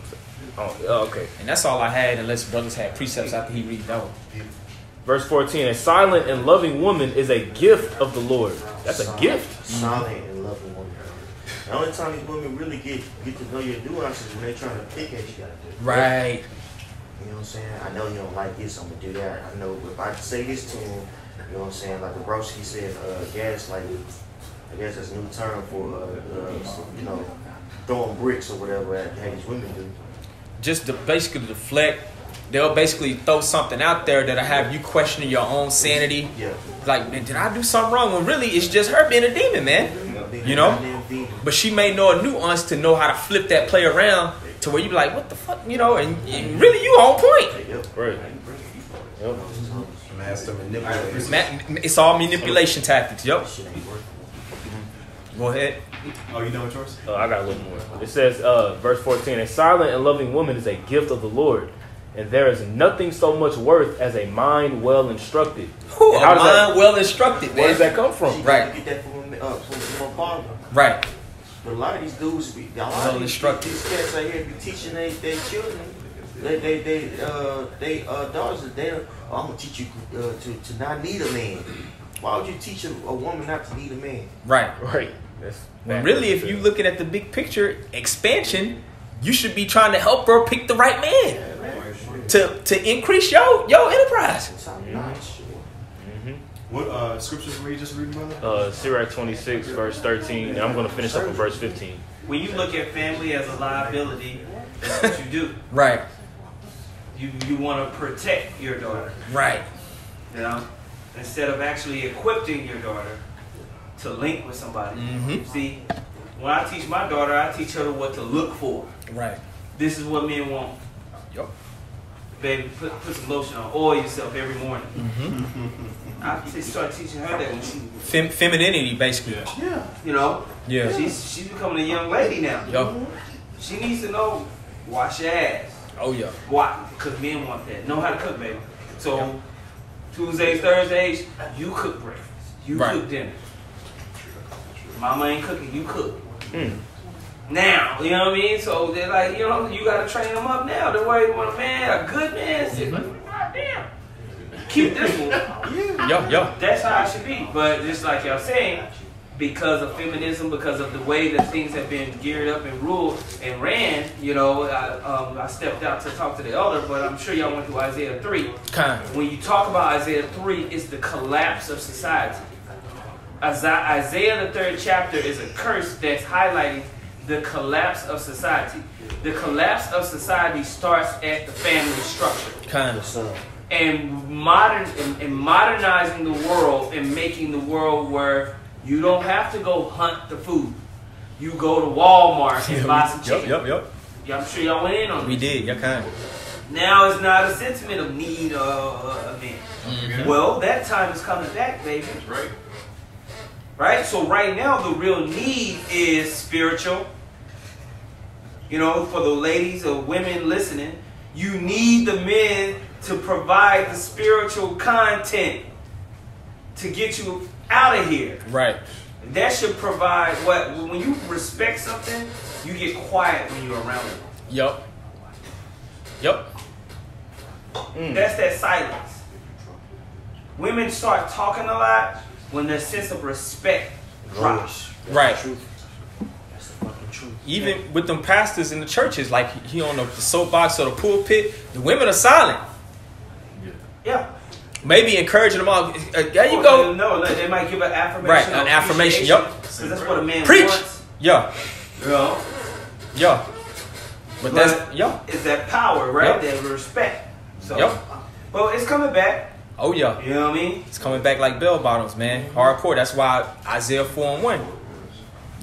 Okay. And that's all I had, unless brothers had precepts after he read that one. Verse 14: a silent and loving woman is a gift of the Lord. That's a gift. Silent and loving woman. The only time these women really get to know your nuances is when they're trying to pick at you. Right. You know what I'm saying? I know you don't like this, I'm gonna do that. I know if I say this to him, you know what I'm saying? Like the broski said, gaslighting. I guess that's a new term for throwing bricks or whatever that these women do. Just to basically deflect. They'll basically throw something out there that'll have you questioning your own sanity. Yeah. Like, man, did I do something wrong? When really it's just her being a demon, man. But she may know a nuance to know how to flip that play around to where you be like, what the fuck, and really you on point. Right. Yep. Master manipulation. It's all manipulation tactics. Yep. Go ahead. Oh, you done with yours? I got a little more. It says, verse 14: a silent and loving woman is a gift of the Lord, and there is nothing so much worth as a mind well instructed. Ooh, a mind well instructed, man. Where does that come from? Right. Get that from a father. Right. But a lot of these dudes, well instructed. These cats out here be teaching their children, they daughters. I'm gonna teach you to not need a man. Why would you teach a woman not to need a man? Right. Right. When really, if you're looking at the big picture expansion, you should be trying to help her pick the right man to increase your enterprise. What scriptures were you just reading, brother? Sirach 26, verse 13. And I'm going to finish up in verse 15. When you look at family as a liability, that's what you do. Right. You want to protect your daughter. Right. Instead of actually equipping your daughter to link with somebody. Mm-hmm. See, when I teach my daughter, I teach her what to look for. Right. This is what men want. Yep. Baby, put some lotion on. Oil yourself every morning. Mm-hmm. I started teaching her that when she... Femininity, basically. Yeah. Yeah. She's becoming a young lady now. Yep. She needs to know, wash your ass. Oh, yeah. Why? Because men want that. Know how to cook, baby. So, Tuesdays, Thursdays, you cook breakfast. You cook dinner. Mama ain't cooking, you cook. Now, you know what I mean? So they're like, you got to train them up now. The way when a good man says, God damn, keep this one. Yo. That's how it should be. But just like y'all saying, because of feminism, because of the way that things have been geared up and ruled and ran, I stepped out to talk to the elder, but I'm sure y'all went through Isaiah 3. When you talk about Isaiah 3, it's the collapse of society. Isaiah, the 3rd chapter, is a curse that's highlighting the collapse of society. The collapse of society starts at the family structure. And modernizing the world and making the world where you don't have to go hunt the food. You go to Walmart and buy some chicken. Yep. I'm sure y'all went in on We this. did. Y'all kind. Now it's not a sentiment of need a man. Mm-hmm. Well, that time is coming back, baby. Right. Right? So right now the real need is spiritual. For the ladies or women listening, you need the men to provide the spiritual content to get you out of here. Right. That should provide what? When you respect something, you get quiet when you're around it. Yep. That's that silence. Women start talking a lot when their sense of respect drops. Right. That's the fucking truth. even with them pastors in the churches, like he on the soapbox or the pulpit, the women are silent. Yeah. Maybe encouraging them all. There you go. No, they might give an affirmation. Right, an affirmation. Yep. Because that's what a man Preach. wants. Yeah. You know? Yeah. But that's, yeah. It's that power, right? Yep. That respect. So, Yep. But it's coming back. Oh, yeah. You know what I mean? It's coming back like bell bottoms, man. Hardcore. That's why Isaiah 4:1.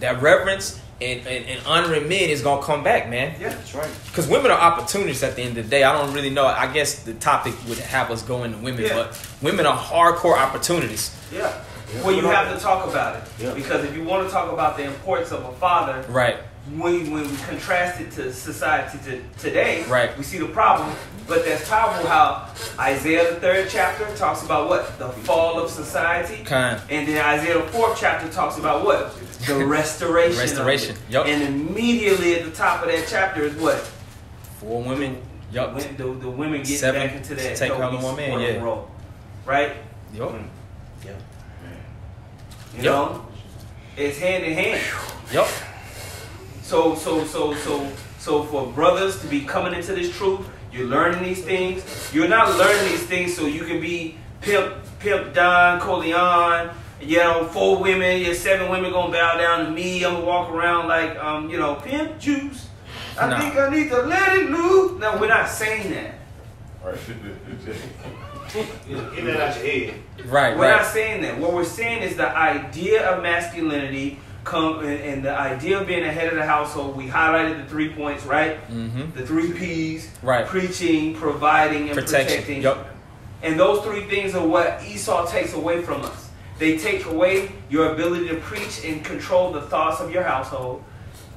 That reverence and honoring men is going to come back, man. Yeah, that's right. Because women are opportunists at the end of the day. I don't really know. I guess the topic would have us go into women, but women are hardcore opportunists. Yeah. Well, you have to talk about it. Yeah. Because if you want to talk about the importance of a father, Right. when we contrast it to society today, Right. we see the problem. But that's powerful how Isaiah the 3rd chapter talks about what? The fall of society. Kind. And then Isaiah the 4th chapter talks about what? The restoration. Restoration. Of it. Yep. And immediately at the top of that chapter is what? 4 women. Yup. When the women get 7 back into that take healthy on one man, supporting yeah. role. Right? Yup. You know? It's hand in hand. Yup. So for brothers to be coming into this truth, you're learning these things. You're not learning these things so you can be Pimp Don Corleone. 4 women, 7 women gonna bow down to me. I'm gonna walk around like pimp juice. I think I need to let it loose. No, we're not saying that. Get that out your head. Right. We're not saying that. What we're saying is the idea of masculinity and the idea of being the head of the household. We highlighted the 3 points, right? Mm-hmm. The 3 P's. Right. Preaching, providing, and protecting. Yup. And those 3 things are what Esau takes away from us. They take away your ability to preach and control the thoughts of your household.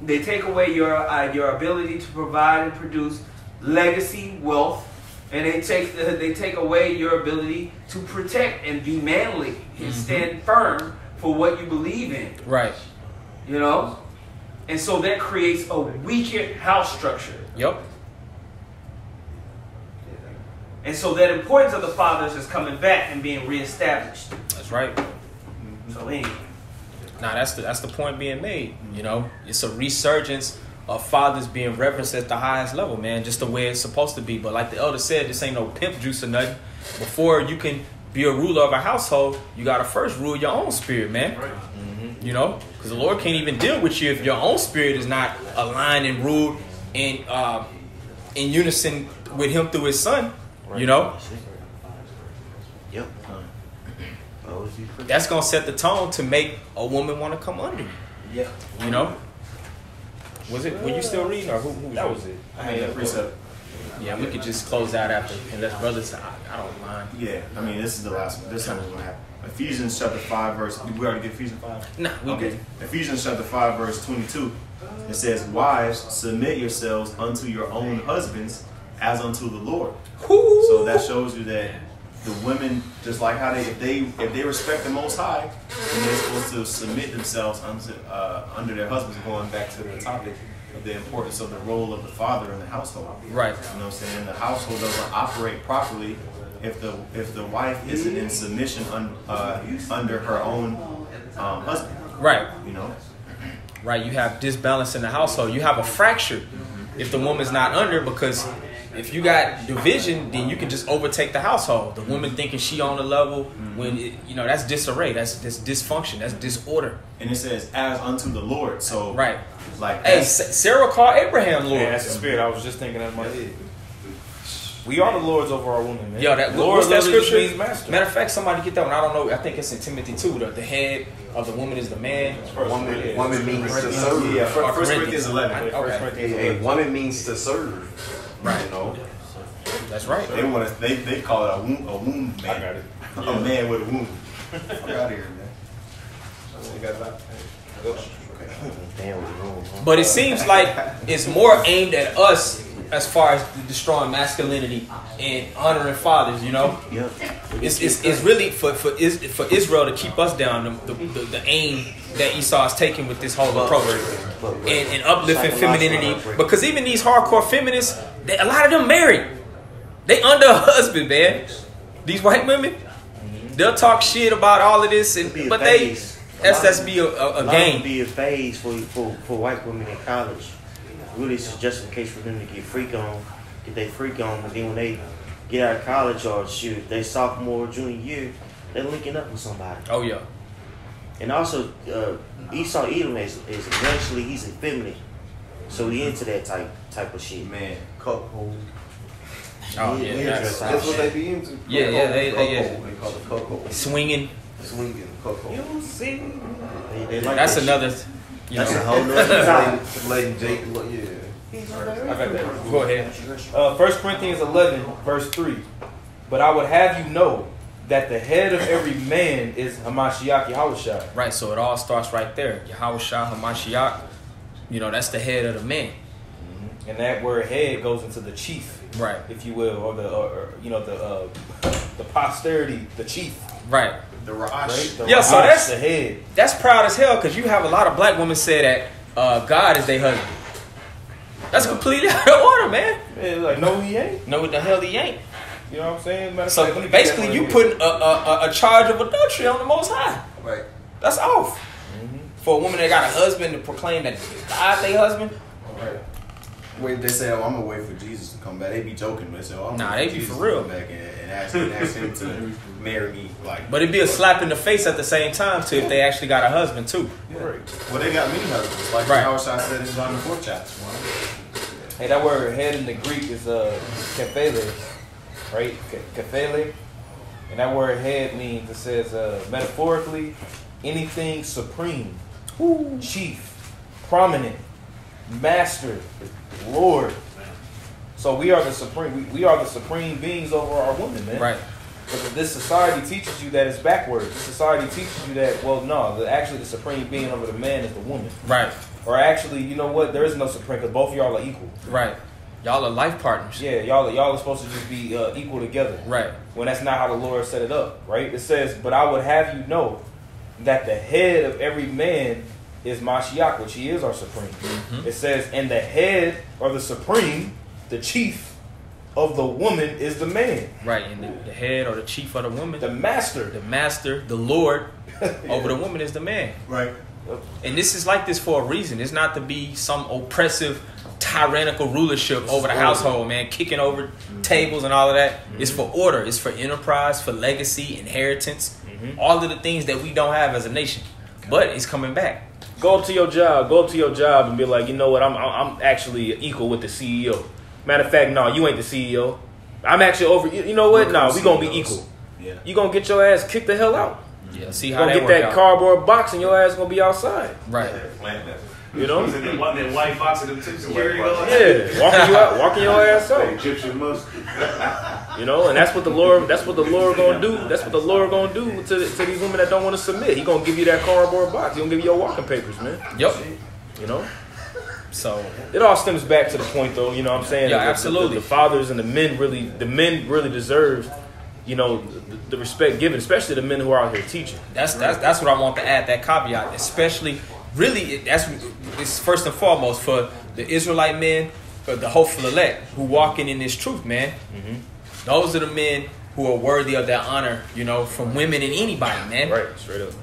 They take away your ability to provide and produce legacy wealth. And they take away your ability to protect and be manly and stand firm for what you believe in. Right. You know? And so that creates a weaker house structure. Yup. And so that importance of the fathers is coming back and being reestablished. That's right. So anyway. Now that's the point being made. You know, it's a resurgence of fathers being reverenced at the highest level, man. Just the way it's supposed to be. But like the elder said, this ain't no pimp juice or nothing. Before you can be a ruler of a household, you gotta first rule your own spirit, man. Right. Mm-hmm. You know, because the Lord can't even deal with you if your own spirit is not aligned and ruled in unison with Him through His Son. Right. You know. Yep. That's gonna set the tone to make a woman want to come under you. Yeah. You know. Was it? Were you still reading, or who That was it. I mean, that precept. Yeah, we could just close out after, unless brothers. I don't mind. Yeah, I mean, this is the last one. This time is going to happen. Ephesians chapter 5, verse. Did we already get Ephesians 5? Nah, we okay. good. Ephesians chapter 5, verse 22. It says, "Wives, submit yourselves unto your own husbands, as unto the Lord." Ooh. So that shows you that the women, just like how if they respect the Most High, then they're supposed to submit themselves under their husbands. Going back to the topic of the importance of the role of the father in the household. Right. You know what I'm saying? The household doesn't operate properly if the wife isn't in submission under her own husband. Right. You know. Right. You have disbalance in the household. You have a fracture if the woman's not under, because if you got division, then you can just overtake the household. The woman thinking she on the level when that's disarray. That's dysfunction. That's disorder. And it says, "As unto the Lord." So right. Like, hey, Sarah called Abraham Lord. Yeah, that's the spirit. I was just thinking that in my head. We are the lords over our women, man. Yo, that Lord what's that scripture? Means master. Matter of fact, somebody get that one. I don't know. I think it's in Timothy 2. The head of the woman is the man. Woman means to serve. Yeah, 1 Corinthians 11. Okay. A woman means to serve. Right. You know. That's right. They call it a wound man. I got it. A man with a wound. Fuck out of here, man. But it seems like it's more aimed at us as far as destroying masculinity and honoring fathers, you know? Yep. It's really for Israel to keep us down, the aim that Esau is taking with this whole approach. And uplifting femininity. Because even these hardcore feminists, a lot of them married. They under a husband, man. These white women, they'll talk shit about all of this, but SSB a game. Be a phase for white women in college. Really, it's just justification for them to get their freak on, but then when they get out of college or shoot, they sophomore or junior year, they're linking up with somebody. Oh yeah. And also, Esau Edom is eventually he's effeminate, so he into that type of shit. Man, cuckold. Oh yeah, That's what they be into. Yeah, They yeah. call it cuckold. Swinging. Cuckold. You see, they like That's that another. shit. You That's a know. whole nother topic. Lady Jake, yeah. I got that. Go ahead. 1 Corinthians 11, verse 3. But I would have you know that the head of every man is Hamashiach Yahushua. Right. So it all starts right there. Yahushua Hamashiach. You know, that's the head of the man. And that word head goes into the chief, Right. if you will, or the posterity, the chief. Right. The Raj. Right? The Yeah, so Rahash, that's- the head. That's proud as hell because you have a lot of black women say that God is their husband. That's completely out of order, man. Man, like, no, he ain't. No, what the hell he ain't. You know what I'm saying? Matter of fact, So let me get basically, that you right putting a charge of adultery on the Most High. Right. That's off. here. For a woman that got a husband to proclaim that God their husband. Right. Wait, they say, "Oh, I'm gonna wait for Jesus to come back." They be joking, but they say, "Oh, I'm Nah, gonna wait they be Jesus for real. to come back and ask him to marry me." Like, But it'd be a slap in the face at the same time too if they actually got a husband too. well, they got many husbands, like Right. how Shai said in John the 4th chapter. Hey, that word head in the Greek is kephele, right? Kephele. And that word head means, it says metaphorically, anything supreme, chief, prominent, master, Lord. So we are the supreme. We are the supreme beings over our women, man. Right. But this society teaches you that it's backwards. This society teaches you that, well, no, actually the supreme being over the man is the woman. Right. Or actually, you know what? There is no supreme because both of y'all are equal. Right. Y'all are life partners. Yeah, y'all are supposed to just be equal together. Right. When that's not how the Lord set it up, right? It says, but I would have you know that the head of every man is Mashiach, which he is our supreme. Mm-hmm. It says, and the head or the supreme, the chief of the woman is the man. Right. And the head or the chief of the woman, The master. the master, the Lord over the woman is the man. Right. And this is like this for a reason. It's not to be some oppressive, tyrannical rulership over the household, man, kicking over tables and all of that. It's for order. It's for enterprise, for legacy, inheritance, all of the things that we don't have as a nation. But it's coming back. Go up to your job and be like, you know what, I'm actually equal with the CEO. Matter of fact, no, you ain't the CEO. I'm actually over. You know what? No, we gonna be equal. Yeah. You gonna get your ass kicked the hell out. Yeah. See You how gonna that get work that out. cardboard box and your ass gonna be outside. Right. You know? That white box of them took security guards. Yeah, walking your ass out. Egyptian mustard. You know, and that's what the Lord gonna do. That's what the Lord gonna do to these women that don't want to submit. He gonna give you that cardboard box. He gonna give you your walking papers, man. Yep. You know? So It all stems back to the point, though. You know what I'm saying? Yeah, The absolutely. fathers and the men really deserve, you know, the respect given, especially the men who are out here teaching. that's what I want to add, that caveat, especially really it's first and foremost for the Israelite men, for the hopeful elect who walking in this truth, man. Those are the men who are worthy of that honor, you know, from women and anybody, man. Right, straight up.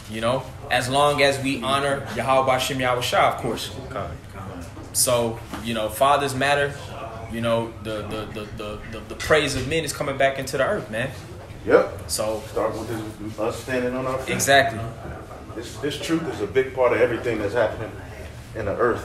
You know, as long as we honor Yahweh Bashem Yahushua, of course. So, you know, fathers matter. You know, the praise of men is coming back into the earth, man. Yep. So Start with us standing on our feet. exactly. This truth is a big part of everything that's happening in the earth.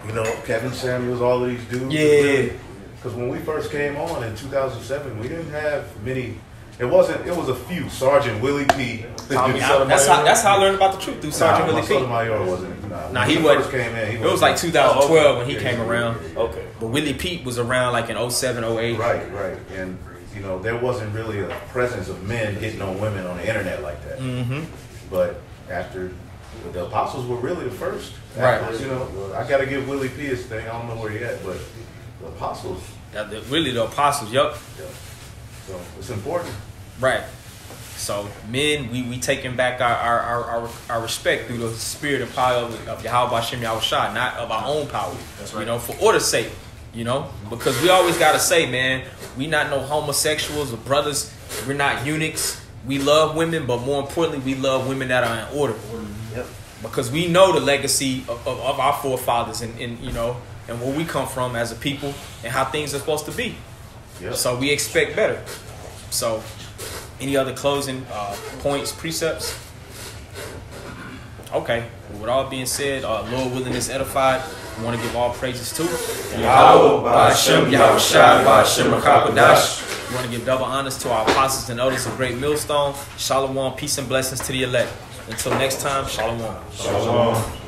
You know, Kevin Samuels, all of these dudes. Yeah. Because when we first came on in 2007, we didn't have many. It was a few. Sergeant Willie P. Tommy That's how I learned about the truth through Sergeant Willie P. Sotomayor wasn't. Nah, when he first wasn't. came in. It was like 2012 when he came around. Okay. But Willie Pete was around like in 07, 08. Right. And, you know, there wasn't really a presence of men hitting on women on the internet like that. Mm-hmm. But after, the apostles were really the first. Right. After, you know, I got to give Willie P his thing. I don't know where he at, but the apostles. Really the apostles, yup. Yeah. So it's important. Right. So men, we taking back our respect through the spirit and power of Yahweh Bashem Yahushua, not of our own power. That's right. You know, for order's sake. You know, because we always gotta say, man, we not no homosexuals or brothers. We're not eunuchs. We love women, but more importantly, we love women that are in order. Yep. Because we know the legacy of our forefathers and you know, and where we come from as a people and how things are supposed to be. Yep. So we expect better. So any other closing points, precepts? Okay. Well, with all being said, Lord willing is edified. We want to give all praises to Yahweh, Ba'ashem, Yahweh Shai, Ba'ashem, Rakapadash. We want to give double honors to our apostles and elders of Great Millstone. Shalom, peace and blessings to the elect. Until next time, shalom. Shalom.